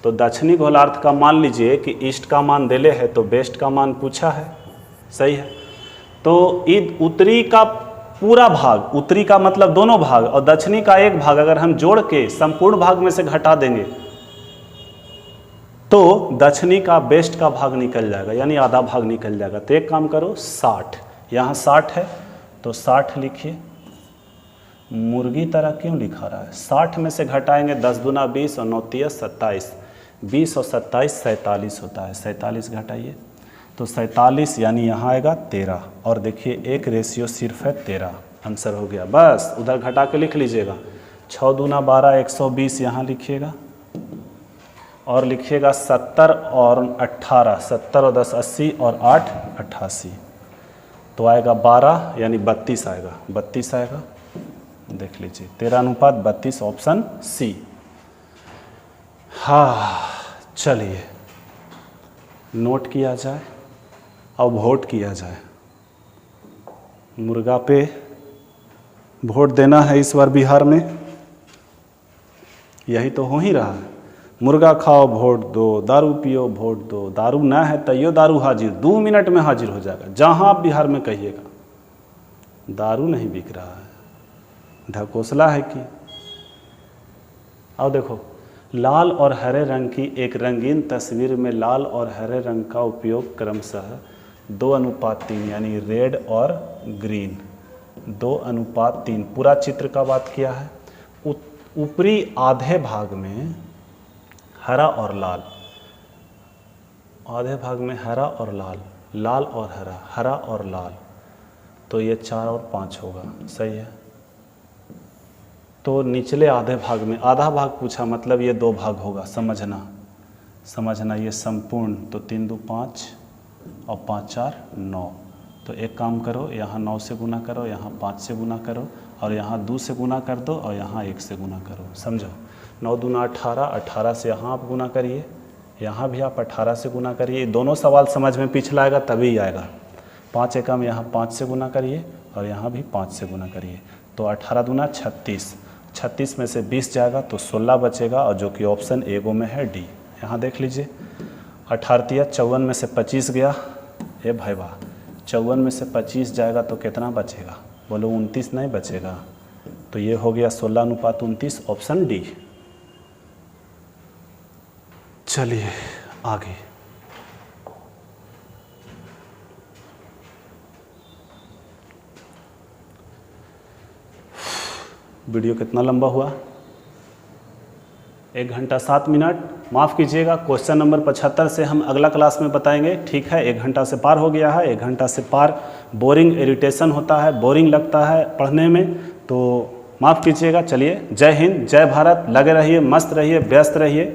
तो दक्षिणी गोलार्ध का मान लीजिए कि ईस्ट का मान देले है, तो वेस्ट का मान पूछा है, सही है। तो उत्तरी का पूरा भाग, उत्तरी का मतलब दोनों भाग, और दक्षिणी का 1 भाग अगर हम जोड़ के संपूर्ण भाग में से घटा देंगे, तो दक्षिणी का बेस्ट का भाग निकल जाएगा, यानी आधा भाग निकल जाएगा। तो एक काम करो 60, यहाँ 60 है तो 60 लिखिए। मुर्गी तरह क्यों लिखा रहा है? 60 में से घटाएंगे 10 दूना 20 और 9 तिया 27, 20 और 27 47 होता है। 47 घटाइए तो 47 यानी यहाँ आएगा 13। और देखिए एक रेशियो सिर्फ है 13, आंसर हो गया। बस उधर घटा के लिख लीजिएगा। 6 दूना 12 120 यहाँ लिखिएगा और लिखिएगा 70 और 18, 70 और 10 80 और 8 88, तो आएगा 12 यानी 32 आएगा। 32 आएगा, देख लीजिए 13:32 ऑप्शन सी। हाँ चलिए नोट किया जाए और वोट किया जाए। मुर्गा पे वोट देना है इस बार बिहार में, यही तो हो ही रहा है। मुर्गा खाओ वोट दो, दारू पियो वोट दो, दारू ना है तैयो दारू हाजिर, 2 मिनट में हाजिर हो जाएगा। जहाँ आप बिहार में कहिएगा दारू नहीं बिक रहा है, ढकोसला है कि। अब देखो लाल और हरे रंग की एक रंगीन तस्वीर में लाल और हरे रंग का उपयोग क्रमशः 2:3 यानी रेड और ग्रीन, 2:3 पूरा चित्र का बात किया है। ऊपरी आधे भाग में हरा और लाल, आधे भाग में हरा और लाल, लाल और हरा, हरा और लाल, तो ये 4 और 5 होगा, सही है। तो निचले आधे भाग में आधा भाग पूछा, मतलब ये 2 भाग होगा, समझना ये संपूर्ण, तो 3 2 5 और 5 4 9। तो एक काम करो, यहाँ 9 से गुना करो, यहाँ 5 से गुना करो और यहाँ 2 से गुना कर दो और यहाँ 1 से गुना करो, समझो। 9 दूना 18, 18 से यहाँ आप गुना करिए, यहाँ भी आप 18 से गुना करिए। दोनों सवाल समझ में पिछला आएगा तभी आएगा। 5 एकम यहाँ 5 से गुना करिए और यहाँ भी 5 से गुना करिए, तो 18 दूना 36, 36 में से 20 जाएगा तो 16 बचेगा, और जो कि ऑप्शन ए गो में है डी। यहाँ देख लीजिए 18 54 में से 25 गया, ए भाई वाह, 54 में से 25 जाएगा तो कितना बचेगा? बोलो 29 नहीं बचेगा, तो ये हो गया 16:29 ऑप्शन डी। चलिए आगे। वीडियो कितना लंबा हुआ? 1 घंटा 7 मिनट। माफ़ कीजिएगा, क्वेश्चन नंबर 75 से हम अगला क्लास में बताएंगे, ठीक है। 1 घंटा से पार हो गया है, 1 घंटा से पार बोरिंग इरिटेशन होता है, बोरिंग लगता है पढ़ने में, तो माफ़ कीजिएगा। चलिए, जय हिंद, जय भारत, लगे रहिए, मस्त रहिए, व्यस्त रहिए।